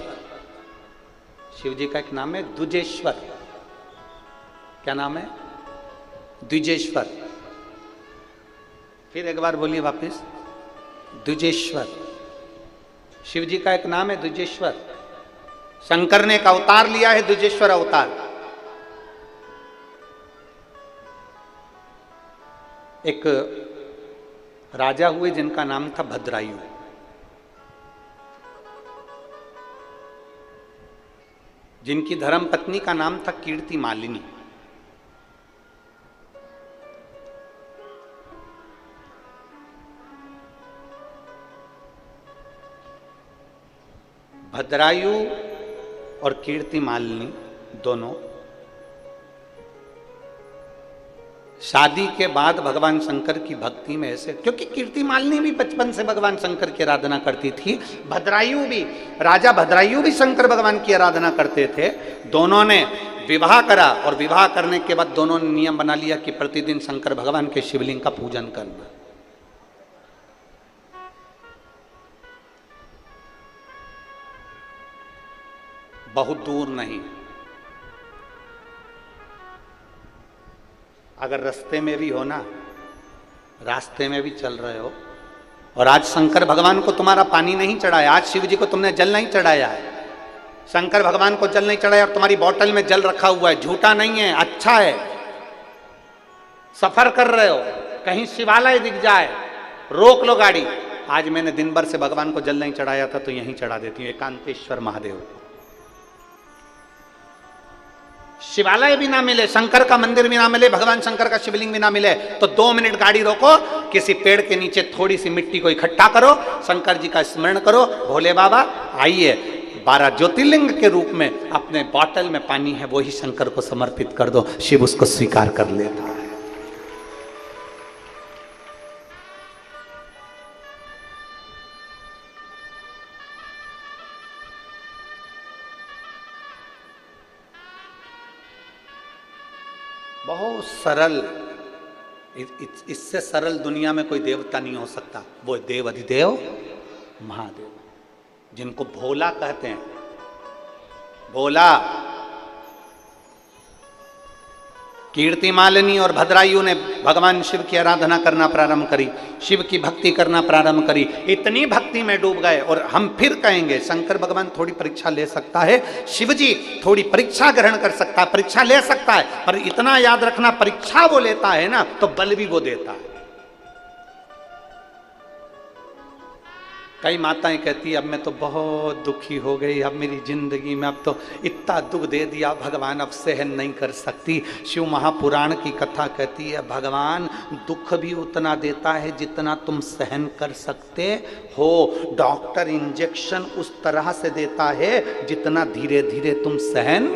शिव जी का एक नाम है द्विजेश्वर। क्या नाम है? द्विजेश्वर। फिर एक बार बोलिए वापस, द्विजेश्वर। शिव जी का एक नाम है द्विजेश्वर। शंकर ने एक अवतार लिया है, द्विजेश्वर अवतार। एक राजा हुए जिनका नाम था भद्रायु। जिनकी धर्म पत्नी का नाम था कीर्ति मालिनी। भद्रायु और कीर्ति मालिनी दोनों शादी के बाद भगवान शंकर की भक्ति में ऐसे, क्योंकि कीर्ति मालिनी भी बचपन से भगवान शंकर की आराधना करती थी, भद्रायु भी, राजा भद्रायु भी शंकर भगवान की आराधना करते थे। दोनों ने विवाह करा और विवाह करने के बाद दोनों ने नियम बना लिया कि प्रतिदिन शंकर भगवान के शिवलिंग का पूजन करना। बहुत दूर नहीं, अगर रास्ते में भी हो ना, रास्ते में भी चल रहे हो और आज शंकर भगवान को तुम्हारा पानी नहीं चढ़ाया, आज शिव जी को तुमने जल नहीं चढ़ाया है, शंकर भगवान को जल नहीं चढ़ाया और तुम्हारी बोतल में जल रखा हुआ है, झूठा नहीं है, अच्छा है, सफर कर रहे हो, कहीं शिवालय दिख जाए रोक लो गाड़ी, आज मैंने दिन भर से भगवान को जल नहीं चढ़ाया था तो यहीं चढ़ा देती हूँ, एकांतेश्वर महादेव। शिवालय भी ना मिले, शंकर का मंदिर भी ना मिले, भगवान शंकर का शिवलिंग भी ना मिले तो 2 मिनट गाड़ी रोको, किसी पेड़ के नीचे थोड़ी सी मिट्टी को इकट्ठा करो, शंकर जी का स्मरण करो, भोले बाबा आइए, 12 ज्योतिर्लिंग के रूप में अपने बोतल में पानी है वही शंकर को समर्पित कर दो, शिव उसको स्वीकार कर लेता है। बहुत सरल, इससे सरल दुनिया में कोई देवता नहीं हो सकता, वो देव अधिदेव महादेव, जिनको भोला कहते हैं। भोला, कीर्ति मालिनी और भद्रायु ने भगवान शिव की आराधना करना प्रारंभ करी, शिव की भक्ति करना प्रारंभ करी, इतनी भक्ति में डूब गए। और हम फिर कहेंगे शंकर भगवान थोड़ी परीक्षा ले सकता है, शिव जी थोड़ी परीक्षा ग्रहण कर सकता है, परीक्षा ले सकता है, पर इतना याद रखना परीक्षा वो लेता है ना तो बल भी वो देता है। कई माताएं कहती है अब मैं तो बहुत दुखी हो गई, अब मेरी जिंदगी में अब तो इतना दुख दे दिया भगवान अब सहन नहीं कर सकती। शिव महापुराण की कथा कहती है भगवान दुख भी उतना देता है जितना तुम सहन कर सकते हो, डॉक्टर इंजेक्शन उस तरह से देता है जितना धीरे धीरे तुम सहन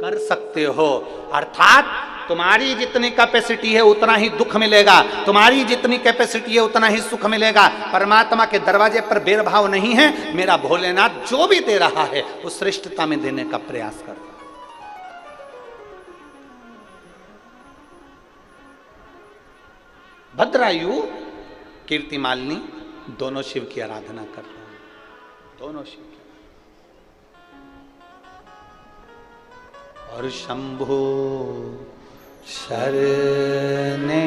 कर सकते हो। अर्थात तुम्हारी जितनी कैपेसिटी है उतना ही दुख मिलेगा, तुम्हारी जितनी कैपेसिटी है उतना ही सुख मिलेगा। परमात्मा के दरवाजे पर भेदभाव नहीं है, मेरा भोलेनाथ जो भी दे रहा है उस श्रेष्ठता में देने का प्रयास करता है। भद्रायु कीर्ति मालिनी दोनों शिव की आराधना कर रहे हैं, दोनों शिव की। और शंभो शरणे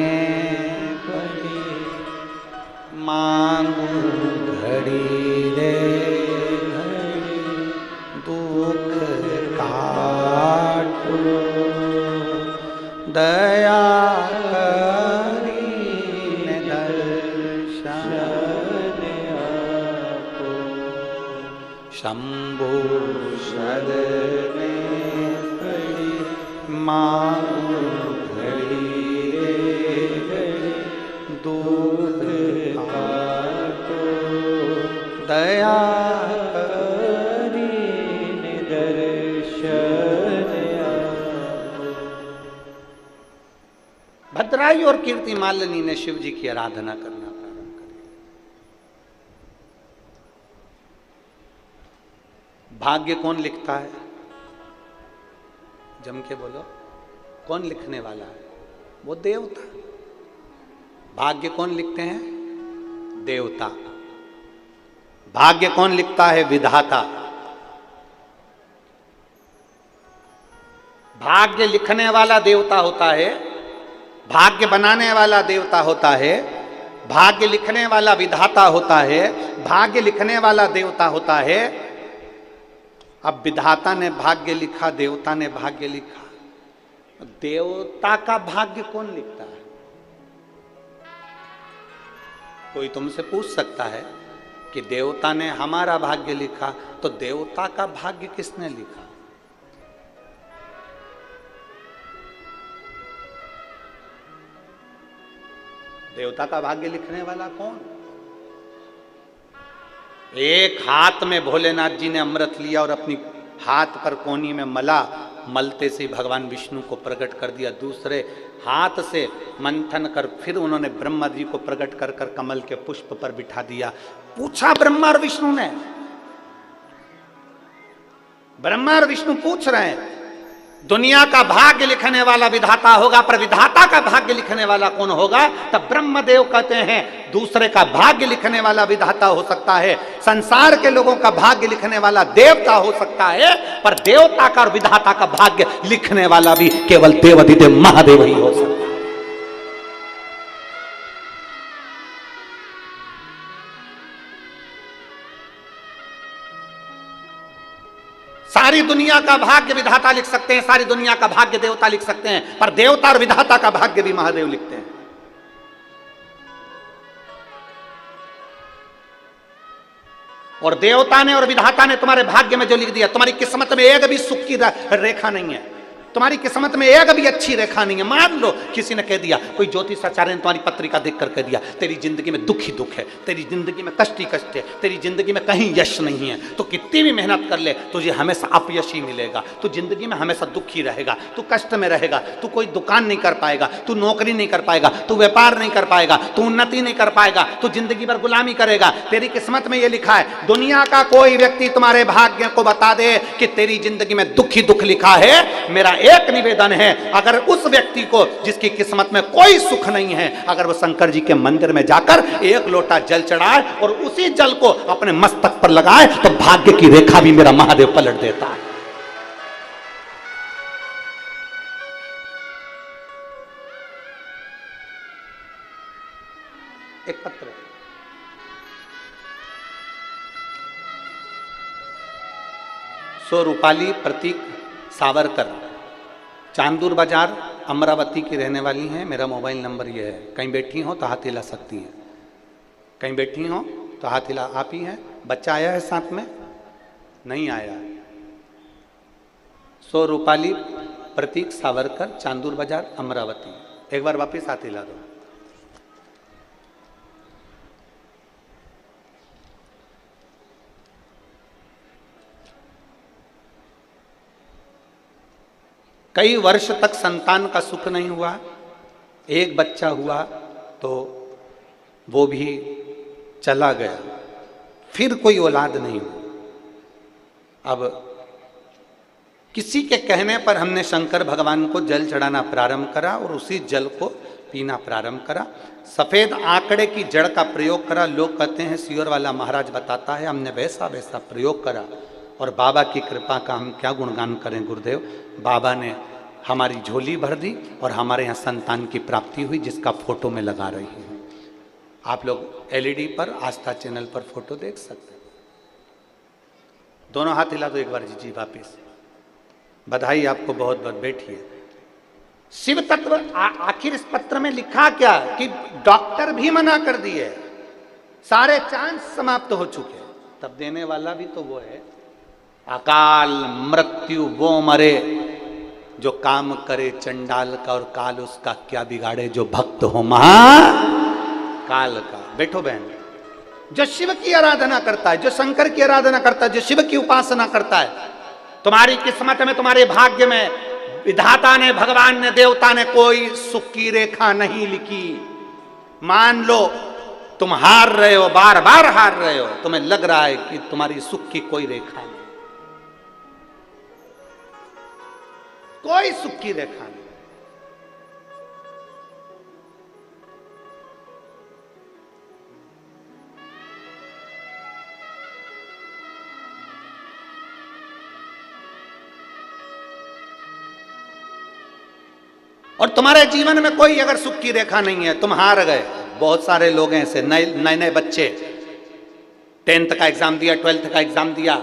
पड़ी मांगू घड़ी रे घड़ी, दुख काटो दया करी दर्शन आपो। शंभो शरणे पड़ी मांगू दया करी दर्शन आपो। भद्रायु और कीर्ति मालिनी ने शिव जी की आराधना करना प्रारंभ कर। भाग्य कौन लिखता है? जम के बोलो, कौन लिखने वाला है? वो देवता। भाग्य कौन लिखते हैं? देवता। भाग्य कौन लिखता है? विधाता। भाग्य लिखने वाला देवता होता है, भाग्य बनाने वाला देवता होता है, भाग्य लिखने वाला विधाता होता है, भाग्य लिखने वाला देवता होता है। अब विधाता ने भाग्य लिखा, देवता ने भाग्य लिखा, देवता का भाग्य कौन लिखता है? कोई तुमसे पूछ सकता है कि देवता ने हमारा भाग्य लिखा, तो देवता का भाग्य किसने लिखा? देवता का भाग्य लिखने वाला कौन? एक हाथ में भोलेनाथ जी ने अमृत लिया और अपनी हाथ पर कोनी में मला, मलते से भगवान विष्णु को प्रकट कर दिया। दूसरे हाथ से मंथन कर फिर उन्होंने ब्रह्मा जी को प्रकट कर कर कमल के पुष्प पर बिठा दिया। पूछा ब्रह्मा और विष्णु ने, ब्रह्मा और विष्णु पूछ रहे हैं, दुनिया का भाग्य लिखने वाला विधाता होगा, पर विधाता का भाग्य लिखने वाला कौन होगा? तब ब्रह्मदेव कहते हैं दूसरे का भाग्य लिखने वाला विधाता हो सकता है, संसार के लोगों का भाग्य लिखने वाला देवता हो सकता है, पर देवता का और विधाता का भाग्य लिखने वाला भी केवल देवाधिदेव महादेव ही हो सकता है। सारी दुनिया का भाग्य विधाता लिख सकते हैं, सारी दुनिया का भाग्य देवता लिख सकते हैं, पर देवता और विधाता का भाग्य भी महादेव लिखते हैं। और देवता ने और विधाता ने तुम्हारे भाग्य में जो लिख दिया, तुम्हारी किस्मत में एक भी सुख की रेखा नहीं है, तुम्हारी किस्मत में एक भी अच्छी रेखा नहीं है। मान लो किसी ने कह दिया, कोई ज्योतिषाचार्य ने तुम्हारी पत्रिका देखकर कह दिया तेरी जिंदगी में दुख ही दुख है, तेरी जिंदगी में कष्ट ही कष्ट है, तेरी जिंदगी में कहीं यश नहीं है, तो कितनी भी मेहनत कर ले तुझे हमेशा अपयश ही मिलेगा, तू जिंदगी में हमेशा दुख ही रहेगा, तू कष्ट में रहेगा, तू कोई दुकान नहीं कर पाएगा, तू नौकरी नहीं कर पाएगा, तू व्यापार नहीं कर पाएगा, तू उन्नति नहीं कर पाएगा, तू जिंदगी भर गुलामी करेगा, तेरी किस्मत में ये लिखा है। दुनिया का कोई व्यक्ति तुम्हारे भाग्य को बता दे कि तेरी जिंदगी में दुख ही दुख लिखा है, मेरा एक निवेदन है, अगर उस व्यक्ति को जिसकी किस्मत में कोई सुख नहीं है, अगर वो शंकर जी के मंदिर में जाकर एक लोटा जल चढ़ाए और उसी जल को अपने मस्तक पर लगाए, तो भाग्य की रेखा भी मेरा महादेव पलट देता है। एक पत्र सो रूपाली प्रतीक सावरकर, चांदूर बाजार, अमरावती की रहने वाली हैं। मेरा मोबाइल नंबर ये है, कहीं बैठी हो तो हाथ हिला सकती हैं, कहीं बैठी हो तो हाथ हिला। आप ही हैं? बच्चा आया है साथ में? नहीं आया। सो रूपाली प्रतीक सावरकर, चांदूर बाजार, अमरावती। एक बार वापिस हाथ हिला दो। कई वर्ष तक संतान का सुख नहीं हुआ, एक बच्चा हुआ तो वो भी चला गया, फिर कोई औलाद नहीं हुआ। अब किसी के कहने पर हमने शंकर भगवान को जल चढ़ाना प्रारंभ करा और उसी जल को पीना प्रारंभ करा। सफेद आंकड़े की जड़ का प्रयोग करा। लोग कहते हैं सियोर वाला महाराज बताता है, हमने वैसा वैसा प्रयोग करा और बाबा की कृपा का हम क्या गुणगान करें गुरुदेव। बाबा ने हमारी झोली भर दी और हमारे यहाँ संतान की प्राप्ति हुई, जिसका फोटो में लगा रही हूँ। आप लोग एलईडी पर आस्था चैनल पर फोटो देख सकते हैं। दोनों हाथ हिला दो एक बार जी वापिस। बधाई आपको बहुत बहुत। बैठिए। शिव तत्व आखिर इस पत्र में लिखा क्या कि डॉक्टर भी मना कर दिए, सारे चांस समाप्त हो चुके, तब देने वाला भी तो वो है। अकाल मृत्यु वो मरे जो काम करे चंडाल का, और काल उसका क्या बिगाड़े जो भक्त हो महाकाल का। बैठो बहन। जो शिव की आराधना करता है, जो शंकर की आराधना करता है, जो शिव की उपासना करता है, तुम्हारी किस्मत में, तुम्हारे भाग्य में विधाता ने, भगवान ने, देवता ने कोई सुख की रेखा नहीं लिखी। मान लो तुम हार रहे हो, बार बार हार रहे हो, तुम्हें लग रहा है कि तुम्हारी सुख की कोई रेखा नहीं, कोई सुख की रेखा नहीं। और तुम्हारे जीवन में कोई अगर सुख की रेखा नहीं है, तुम हार गए। बहुत सारे लोग हैं ऐसे, नए नए बच्चे 10th का एग्जाम दिया, 12th का एग्जाम दिया,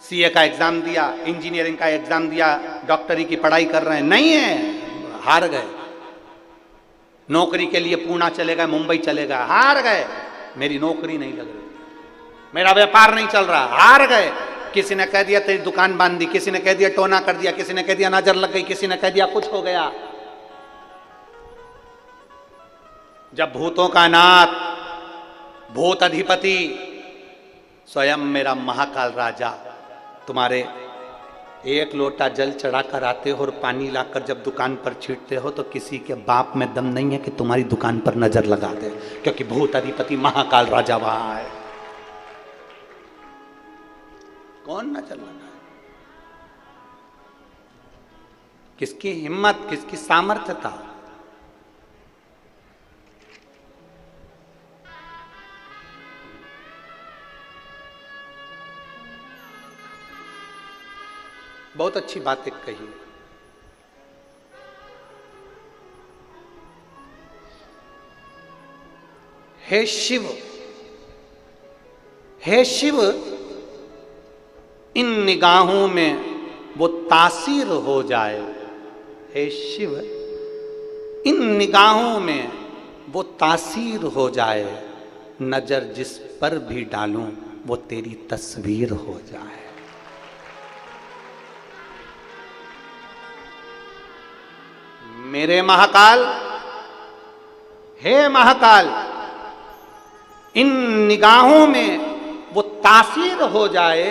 सीए का एग्जाम दिया, इंजीनियरिंग का एग्जाम दिया, डॉक्टरी की पढ़ाई कर रहे हैं, नहीं है, हार गए। नौकरी के लिए पुणे चले गए, मुंबई चले गए, हार गए। मेरी नौकरी नहीं लग रही, मेरा व्यापार नहीं चल रहा, हार गए। किसी ने कह दिया तेरी दुकान बांध दी, किसी ने कह दिया टोना कर दिया, किसी ने कह दिया नजर लग गई, किसी ने कह दिया कुछ हो गया। जब भूतों का नाथ, भूत अधिपति, स्वयं मेरा महाकाल राजा तुम्हारे एक लोटा जल चढ़ाकर आते हो और पानी लाकर जब दुकान पर छींटते हो तो किसी के बाप में दम नहीं है कि तुम्हारी दुकान पर नजर लगा दे, क्योंकि भूत अधिपति महाकाल राजा वहां है। कौन नजर लगाए? किसकी हिम्मत, किसकी सामर्थ्य था? बहुत अच्छी बात एक कही। हे शिव, हे शिव, इन निगाहों में वो तासीर हो जाए। हे शिव, इन निगाहों में वो तासीर हो जाए, नजर जिस पर भी डालूं वो तेरी तस्वीर हो जाए। मेरे महाकाल, हे महाकाल, इन निगाहों में वो तासीर हो जाए।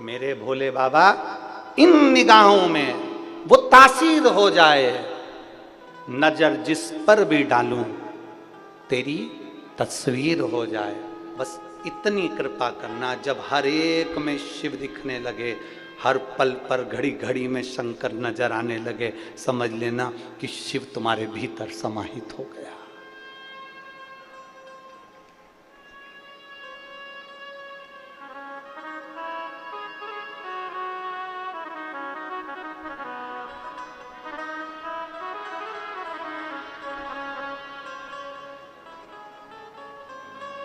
मेरे भोले बाबा, इन निगाहों में वो तासीर हो जाए, नजर जिस पर भी डालूं तेरी तस्वीर हो जाए। बस इतनी कृपा करना। जब हर एक में शिव दिखने लगे, हर पल पर घड़ी घड़ी में शंकर नजर आने लगे, समझ लेना कि शिव तुम्हारे भीतर समाहित हो गया।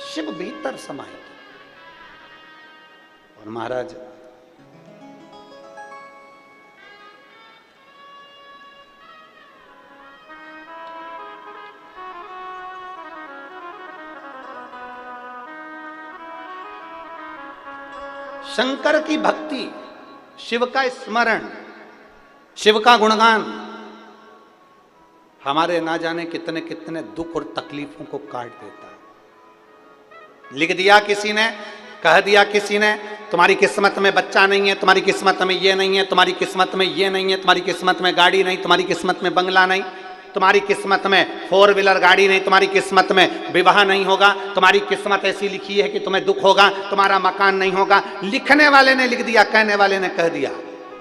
शिव भीतर समाहित। और महाराज शंकर की भक्ति, शिव का स्मरण, शिव का गुणगान हमारे ना जाने कितने कितने दुख और तकलीफों को काट देता है। लिख दिया किसी ने, कह दिया किसी ने, तुम्हारी किस्मत में बच्चा नहीं है, तुम्हारी किस्मत में ये नहीं है, तुम्हारी किस्मत में ये नहीं है, तुम्हारी किस्मत में गाड़ी नहीं, तुम्हारी किस्मत में बंगला नहीं, तुम्हारी किस्मत में 4 व्हीलर गाड़ी नहीं, तुम्हारी किस्मत में विवाह नहीं होगा, तुम्हारी किस्मत ऐसी लिखी है कि तुम्हें दुख होगा, तुम्हारा मकान नहीं होगा। लिखने वाले ने लिख दिया, कहने वाले ने कह दिया।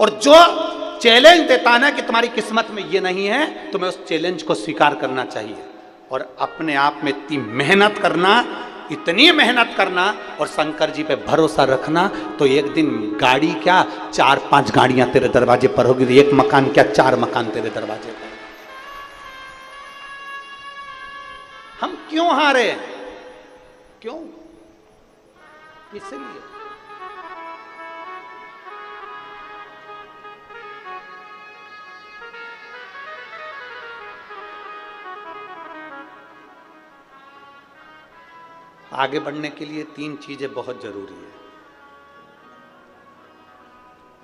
और जो चैलेंज देता ना कि तुम्हारी किस्मत में ये नहीं है, तुम्हें उस चैलेंज को स्वीकार करना चाहिए और अपने आप में इतनी मेहनत करना, इतनी मेहनत करना और शंकर जी पे भरोसा रखना, तो एक दिन गाड़ी क्या 4-5 गाड़ियां तेरे दरवाजे पर होगी, एक मकान क्या 4 मकान तेरे दरवाजे पर। हम क्यों हारे? क्यों? किस लिए? आगे बढ़ने के लिए 3 चीजें बहुत जरूरी है।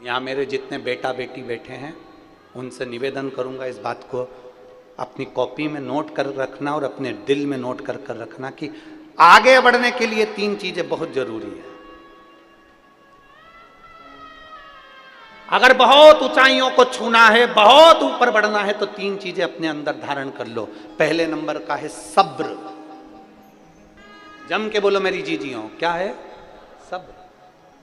यहां मेरे जितने बेटा बेटी बैठे हैं उनसे निवेदन करूंगा, इस बात को अपनी कॉपी में नोट कर रखना और अपने दिल में नोट कर कर रखना कि आगे बढ़ने के लिए 3 चीजें बहुत जरूरी है। अगर बहुत ऊंचाइयों को छूना है, बहुत ऊपर बढ़ना है, तो 3 चीजें अपने अंदर धारण कर लो। पहले नंबर का है सब्र। जम के बोलो मेरी जीजियों, क्या है? सब्र।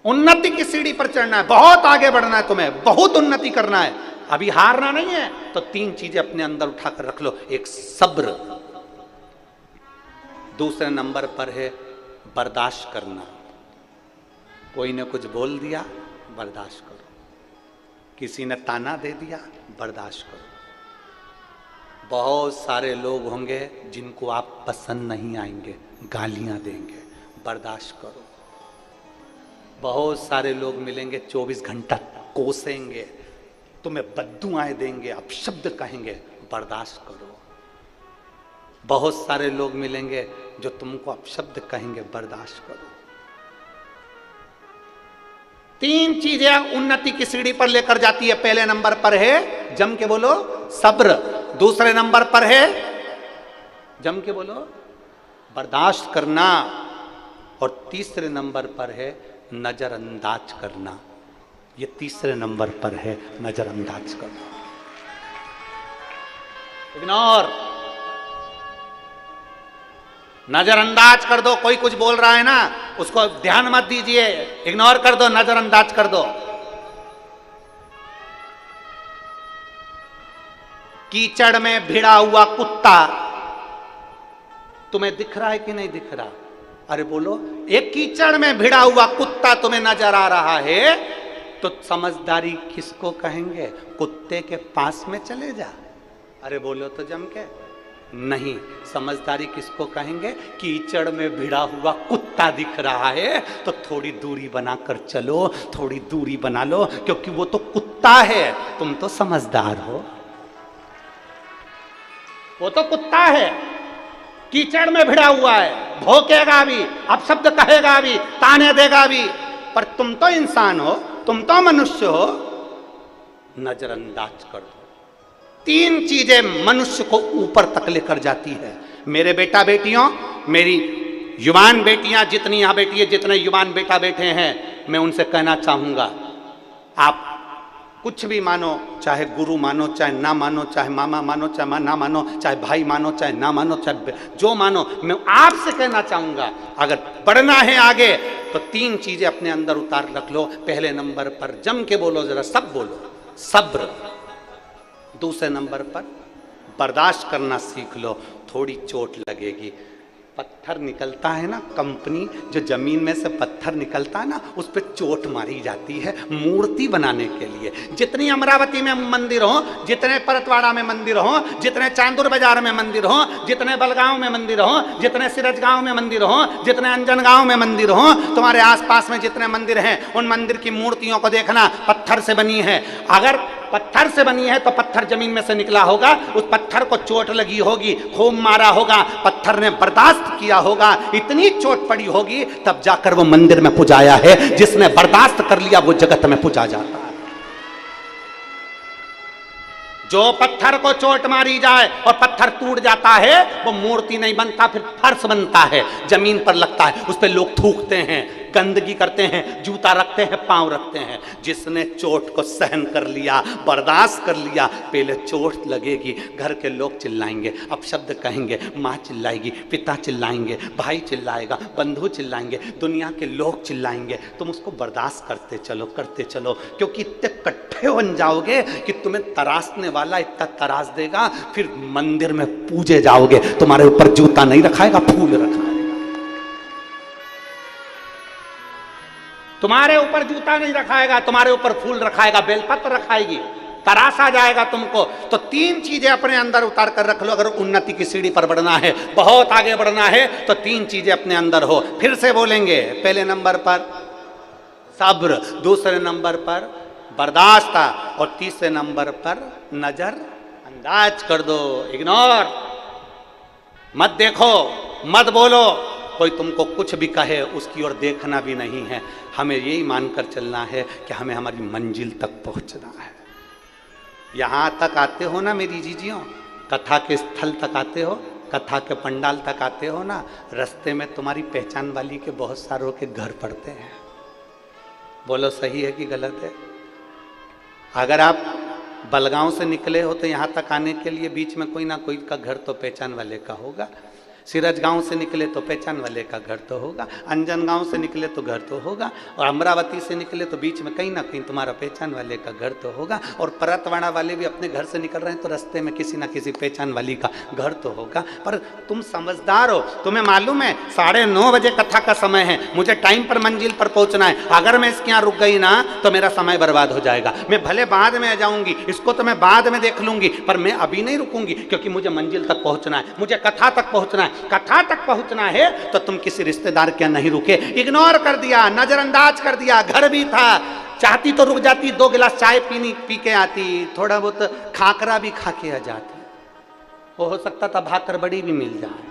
उन्नति की सीढ़ी पर चढ़ना है, बहुत आगे बढ़ना है, तुम्हें बहुत उन्नति करना है, अभी हारना नहीं है, तो 3 चीजें अपने अंदर उठाकर रख लो। एक सब्र, दूसरे नंबर पर है बर्दाश्त करना। कोई ने कुछ बोल दिया, बर्दाश्त करो। किसी ने ताना दे दिया, बर्दाश्त करो। बहुत सारे लोग होंगे जिनको आप पसंद नहीं आएंगे, गालियां देंगे, बर्दाश्त करो। बहुत सारे लोग मिलेंगे 24 घंटा कोसेंगे, तुम्हें बद्दुआएं देंगे, अपशब्द कहेंगे, बर्दाश्त करो। बहुत सारे लोग मिलेंगे जो तुमको अपशब्द कहेंगे, बर्दाश्त करो। 3 चीजें उन्नति की सीढ़ी पर लेकर जाती है। पहले नंबर पर है, जम के बोलो, सब्र। दूसरे नंबर पर है जम के बोलो, बर्दाश्त करना। और तीसरे नंबर पर है नजरअंदाज करना। ये तीसरे नंबर पर है नजरअंदाज करना, इग्नोर, नजरअंदाज कर दो। कोई कुछ बोल रहा है ना, उसको ध्यान मत दीजिए, इग्नोर कर दो, नजरअंदाज कर दो। कीचड़ में भिड़ा हुआ कुत्ता तुम्हें दिख रहा है कि नहीं दिख रहा? अरे बोलो, एक कीचड़ में भिड़ा हुआ कुत्ता तुम्हें नजर आ रहा है तो समझदारी किसको कहेंगे? कुत्ते के पास में चले जा। अरे बोलो तो जम के, नहीं, समझदारी किसको कहेंगे? कीचड़ में भिड़ा हुआ कुत्ता दिख रहा है तो थोड़ी दूरी बनाकर चलो, थोड़ी दूरी बना लो, क्योंकि वो तो कुत्ता है, तुम तो समझदार हो। वो तो कुत्ता है, कीचड़ में भिड़ा हुआ है, भौंकेगा भी, अपशब्द कहेगा भी, ताने देगा भी, पर तुम तो इंसान हो, तुम तो मनुष्य हो, नजरअंदाज कर दो। तीन चीजें मनुष्य को ऊपर तक लेकर जाती है। मेरे बेटा बेटियों, मेरी युवान बेटियां जितनी यहां बैठी है, जितने युवान बेटा बैठे हैं, मैं उनसे कहना चाहूंगा, आप कुछ भी मानो, चाहे गुरु मानो, चाहे ना मानो, चाहे मामा मानो, चाहे ना मानो, चाहे भाई मानो, चाहे ना मानो, चाहे जो मानो, मैं आपसे कहना चाहूंगा, अगर बढ़ना है आगे तो तीन चीजें अपने अंदर उतार रख लो। पहले नंबर पर जम के बोलो, जरा सब बोलो, सब्र। दूसरे नंबर पर बर्दाश्त करना सीख लो, थोड़ी चोट लगेगी। पत्थर निकलता है ना, कंपनी जो जमीन में से पत्थर निकलता है ना, उस पर चोट मारी जाती है मूर्ति बनाने के लिए। जितनी अमरावती में मंदिर हो, जितने परतवाड़ा में मंदिर हो, जितने चांदुर बाजार में मंदिर हो, जितने बलगांव में मंदिर हो, जितने सिरजगांव में मंदिर हो, जितने अंजनगांव में मंदिर हो, तुम्हारे आसपास में जितने मंदिर हैं, उन मंदिर की मूर्तियों को देखना, पत्थर से बनी है। अगर पत्थर से बनी है तो पत्थर जमीन में से निकला होगा, उस पत्थर को चोट लगी होगी, खूब मारा होगा, पत्थर ने बर्दाश्त किया होगा, इतनी चोट पड़ी होगी, तब जाकर वो मंदिर में पुजाया है। जिसने बर्दाश्त कर लिया वो जगत में पूजा जाता है। जो पत्थर को चोट मारी जाए और पत्थर टूट जाता है, वो मूर्ति नहीं बनता, फिर फर्श बनता है, जमीन पर लगता है, उस पर लोग थूकते हैं, गंदगी करते हैं, जूता रखते हैं, पांव रखते हैं। जिसने चोट को सहन कर लिया, बर्दाश्त कर लिया, पहले चोट लगेगी, घर के लोग चिल्लाएंगे, अपशब्द कहेंगे, माँ चिल्लाएगी, पिता चिल्लाएंगे, भाई चिल्लाएगा, बंधु चिल्लाएंगे, दुनिया के लोग चिल्लाएंगे, तुम उसको बर्दाश्त करते चलो, करते चलो, क्योंकि इतने कट्ठे बन जाओगे कि तुम्हें तराशने वाला इतना तराश देगा, फिर मंदिर में पूजे जाओगे, तुम्हारे ऊपर जूता नहीं रखाएगा, फूल रखाएगा। तुम्हारे ऊपर जूता नहीं रखाएगा, तुम्हारे ऊपर फूल रखाएगा, बेलपत्र रखाएगी, तराशा जाएगा तुमको। तो तीन चीजें अपने अंदर उतार कर रख लो। अगर उन्नति की सीढ़ी पर बढ़ना है, बहुत आगे बढ़ना है, तो तीन चीजें अपने अंदर हो। फिर से बोलेंगे, पहले नंबर पर सब्र, दूसरे नंबर पर बर्दाश्त, और तीसरे नंबर पर नजर अंदाज कर दो। इग्नोर मत देखो, मत बोलो, कोई तुमको कुछ भी कहे उसकी ओर देखना भी नहीं है। हमें यही मानकर चलना है कि हमें हमारी मंजिल तक पहुंचना है। यहाँ तक आते हो ना मेरी जीजियों, कथा के स्थल तक आते हो, कथा के पंडाल तक आते हो ना, रास्ते में तुम्हारी पहचान वाली के बहुत सारों के घर पड़ते हैं। बोलो सही है कि गलत है? अगर आप बलगांव से निकले हो तो यहाँ तक आने के लिए बीच में कोई ना कोई का घर तो पहचान वाले का होगा। सिरज गांव से निकले तो पहचान वाले का घर तो होगा, अंजन गांव से निकले तो घर तो होगा, और अमरावती से निकले तो बीच में कहीं ना कहीं तुम्हारा पहचान वाले का घर तो होगा, और परतवाड़ा वाले भी अपने घर से निकल रहे हैं तो रास्ते में किसी ना किसी पहचान वाली का घर तो होगा। पर तुम समझदार हो, तुम्हें मालूम है 9:30 बजे कथा का समय है, मुझे टाइम पर मंजिल पर पहुंचना है। अगर मैं इसके यहाँ रुक गई ना तो मेरा समय बर्बाद हो जाएगा। मैं भले बाद में आ जाऊंगी, इसको तो मैं बाद में देख लूंगी, पर मैं अभी नहीं रुकूंगी, क्योंकि मुझे मंजिल तक पहुंचना है, मुझे कथा तक पहुंचना है। कथा तक पहुंचना है तो तुम किसी रिश्तेदार के नहीं रुके, इग्नोर कर दिया, नजरअंदाज कर दिया। घर भी था, चाहती तो रुक जाती, 2 गिलास चाय पी के आती, थोड़ा बहुत खाकरा भी खा के आ जाती, वो हो सकता था भाकर बड़ी भी मिल जाए।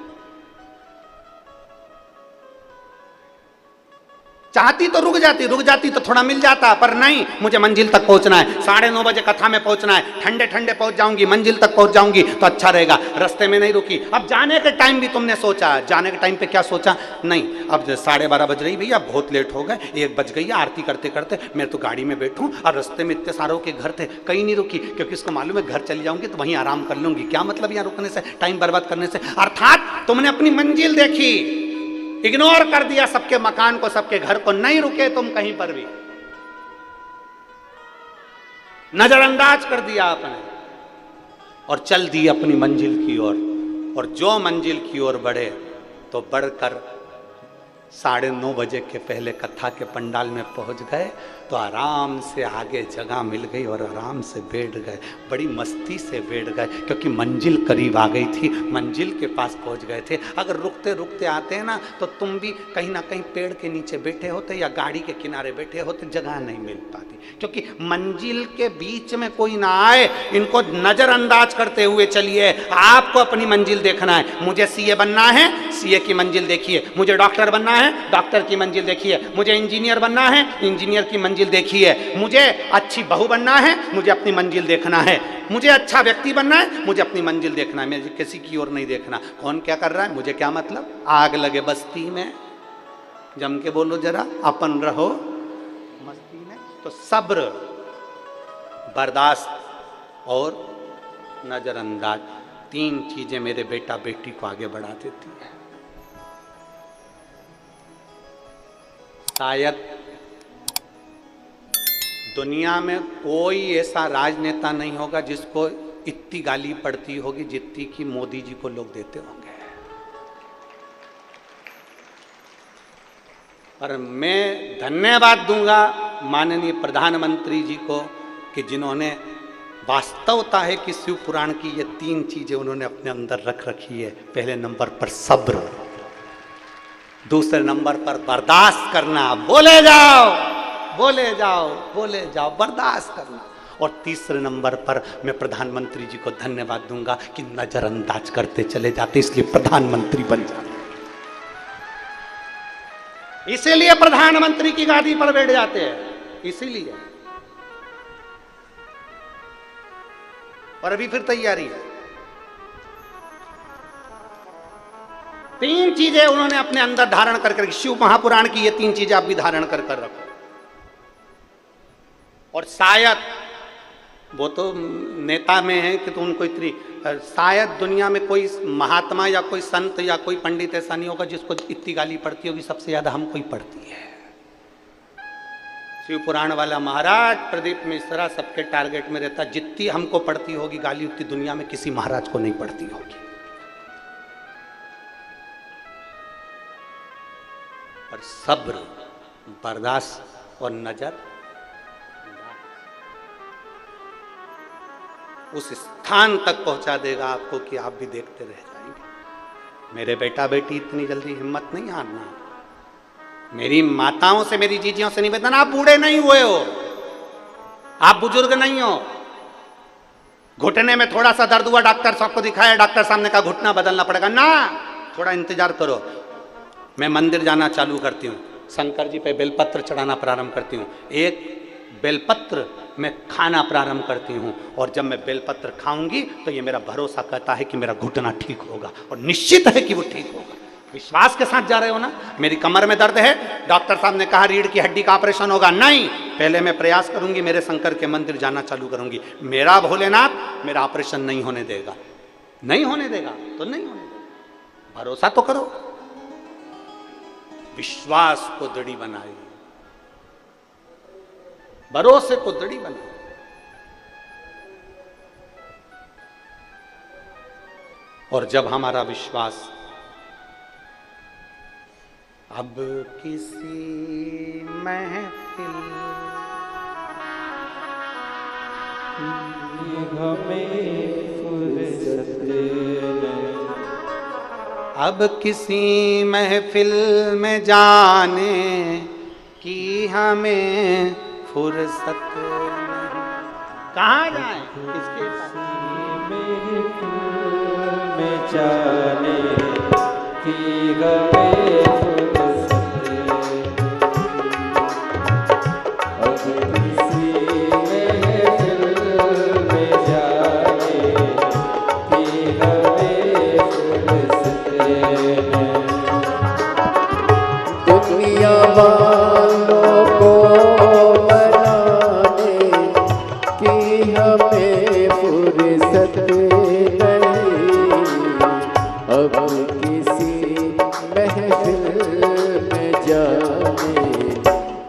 चाहती तो रुक जाती तो थोड़ा मिल जाता, पर नहीं, मुझे मंजिल तक पहुंचना है, 9:30 बजे कथा में पहुंचना है, ठंडे ठंडे पहुंच जाऊंगी, मंजिल तक पहुंच जाऊंगी तो अच्छा रहेगा, रास्ते में नहीं रुकी। अब जाने के टाइम भी तुमने सोचा, जाने के टाइम पे क्या सोचा, नहीं अब 12:30 बज रही भैया, बहुत लेट हो गए, 1 बज गई, आरती करते करते मैं तो गाड़ी में बैठूं, और रास्ते में इतने सारों के घर थे, कहीं नहीं रुकी, क्योंकि उसको मालूम है घर चली जाऊंगी तो वहीं आराम कर लूंगी, क्या मतलब यहाँ रुकने से, टाइम बर्बाद करने से। अर्थात तुमने अपनी मंजिल देखी, इग्नोर कर दिया सबके मकान को, सबके घर को, नहीं रुके तुम कहीं पर भी, नजरअंदाज कर दिया आपने और चल दी अपनी मंजिल की ओर। और जो मंजिल की ओर बढ़े तो बढ़कर 9:30 बजे के पहले कथा के पंडाल में पहुंच गए तो आराम से आगे जगह मिल गई और आराम से बैठ गए, बड़ी मस्ती से बैठ गए, क्योंकि मंजिल करीब आ गई थी, मंजिल के पास पहुंच गए थे। अगर रुकते रुकते आते हैं ना तो तुम भी कहीं ना कहीं पेड़ के नीचे बैठे होते या गाड़ी के किनारे बैठे होते, जगह नहीं मिल पाती, क्योंकि मंजिल के बीच में कोई ना आए, इनको नजरअंदाज करते हुए चलिए। आपको अपनी मंजिल देखना है, मुझे सीए बनना है, सीए की मंजिल देखिए, मुझे डॉक्टर बनना है, डॉक्टर की मंजिल देखिए, मुझे इंजीनियर बनना है, इंजीनियर की मंजिल देखिए, मुझे अच्छी बहू बनना है, मुझे अपनी मंजिल देखना है, मुझे अच्छा व्यक्ति बनना है, मुझे अपनी मंजिल देखना है, मुझे किसी की ओर नहीं देखना, कौन क्या कर रहा है मुझे क्या मतलब। आग लगे बस्ती में, जम के बोलो जरा, अपन रहो मस्ती में। तो सब्र, बर्दाश्त और नजरअंदाज, 3 चीजें मेरे बेटा बेटी को आगे बढ़ा देती है। शायद दुनिया में कोई ऐसा राजनेता नहीं होगा जिसको इतनी गाली पड़ती होगी जितनी कि मोदी जी को लोग देते होंगे। पर मैं धन्यवाद दूंगा माननीय प्रधानमंत्री जी को कि जिन्होंने, वास्तवता है कि शिव पुराण की ये 3 चीजें उन्होंने अपने अंदर रख रखी है। पहले नंबर पर सब्र, दूसरे नंबर पर बर्दाश्त करना, बोले जाओ बोले जाओ बोले जाओ, बर्दाश्त करना, और तीसरे नंबर पर मैं प्रधानमंत्री जी को धन्यवाद दूंगा कि नजरअंदाज करते चले जाते, इसलिए प्रधानमंत्री बन जाते, इसीलिए प्रधानमंत्री की गादी पर बैठ जाते हैं, इसीलिए। और अभी फिर तैयारी है। 3 चीजें उन्होंने अपने अंदर धारण कर, शिव महापुराण की ये 3 चीजें आप भी धारण कर रखो। और शायद वो तो नेता में है कि तो उनको इतनी, शायद दुनिया में कोई महात्मा या कोई संत या कोई पंडित ऐसा नहीं होगा जिसको इतनी गाली पड़ती होगी, सबसे ज्यादा हमको ही पड़ती है। शिव पुराण वाला महाराज प्रदीप मिश्रा सबके टारगेट में रहता, जितनी हमको पड़ती होगी गाली उतनी दुनिया में किसी महाराज को नहीं पड़ती होगी। और सब्र, बर्दाश्त और नजर उस स्थान तक पहुंचा देगा आपको कि आप भी देखते रह जाएंगे। मेरे बेटा बेटी इतनी जल्दी हिम्मत नहीं हारना। मेरी माताओं से, मेरी जीजियों से निवेदन, आप बूढ़े नहीं हुए हो, आप बुजुर्ग नहीं हो, घुटने में थोड़ा सा दर्द हुआ, डॉक्टर साहब को दिखाया, डॉक्टर साहब ने कहा घुटना बदलना पड़ेगा, ना थोड़ा इंतजार करो, मैं मंदिर जाना चालू करती हूँ, शंकर जी पे बेलपत्र चढ़ाना प्रारंभ करती हूँ, एक बेलपत्र मैं खाना प्रारंभ करती हूँ, और जब मैं बेलपत्र खाऊंगी तो ये मेरा भरोसा कहता है कि मेरा घुटना ठीक होगा, और निश्चित है कि वो ठीक होगा। विश्वास के साथ जा रहे हो ना। मेरी कमर में दर्द है, डॉक्टर साहब ने कहा रीढ़ की हड्डी का ऑपरेशन होगा, नहीं, पहले मैं प्रयास करूंगी, मेरे शंकर के मंदिर जाना चालू करूंगी, मेरा भोलेनाथ मेरा ऑपरेशन नहीं होने देगा, नहीं होने देगा तो नहीं होने देगा, भरोसा तो करो। विश्वास को दृढ़ बनाए, भरोसे को दृढ़ बनाए। और जब हमारा विश्वास अब किसी महफिल अब किसी महफिल में जाने की हमें फुर्सत नहीं। कहाँ जाए किसके में जाने की हमें फुर्सत हमें फुर्सत नहीं अब किसी महफिल में जाने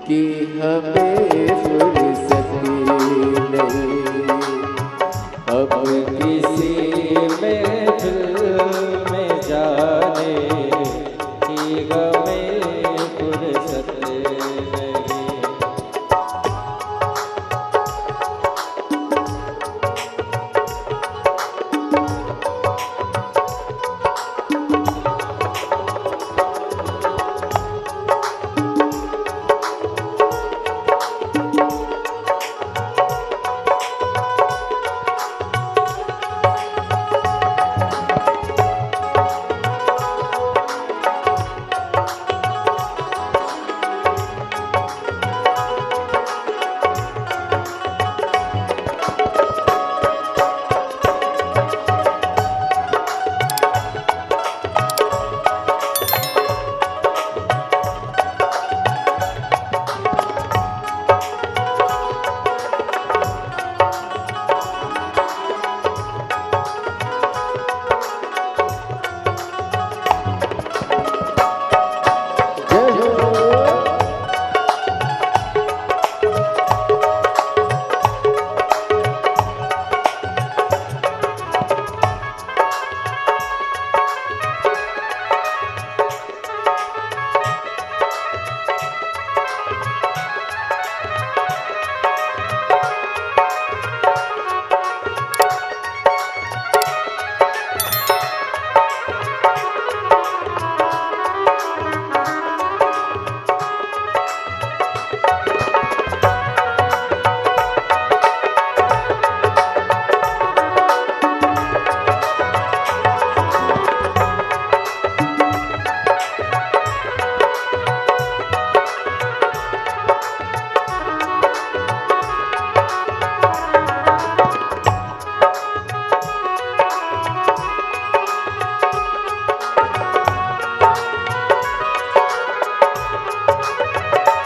की, हमें फुर्सत नहीं।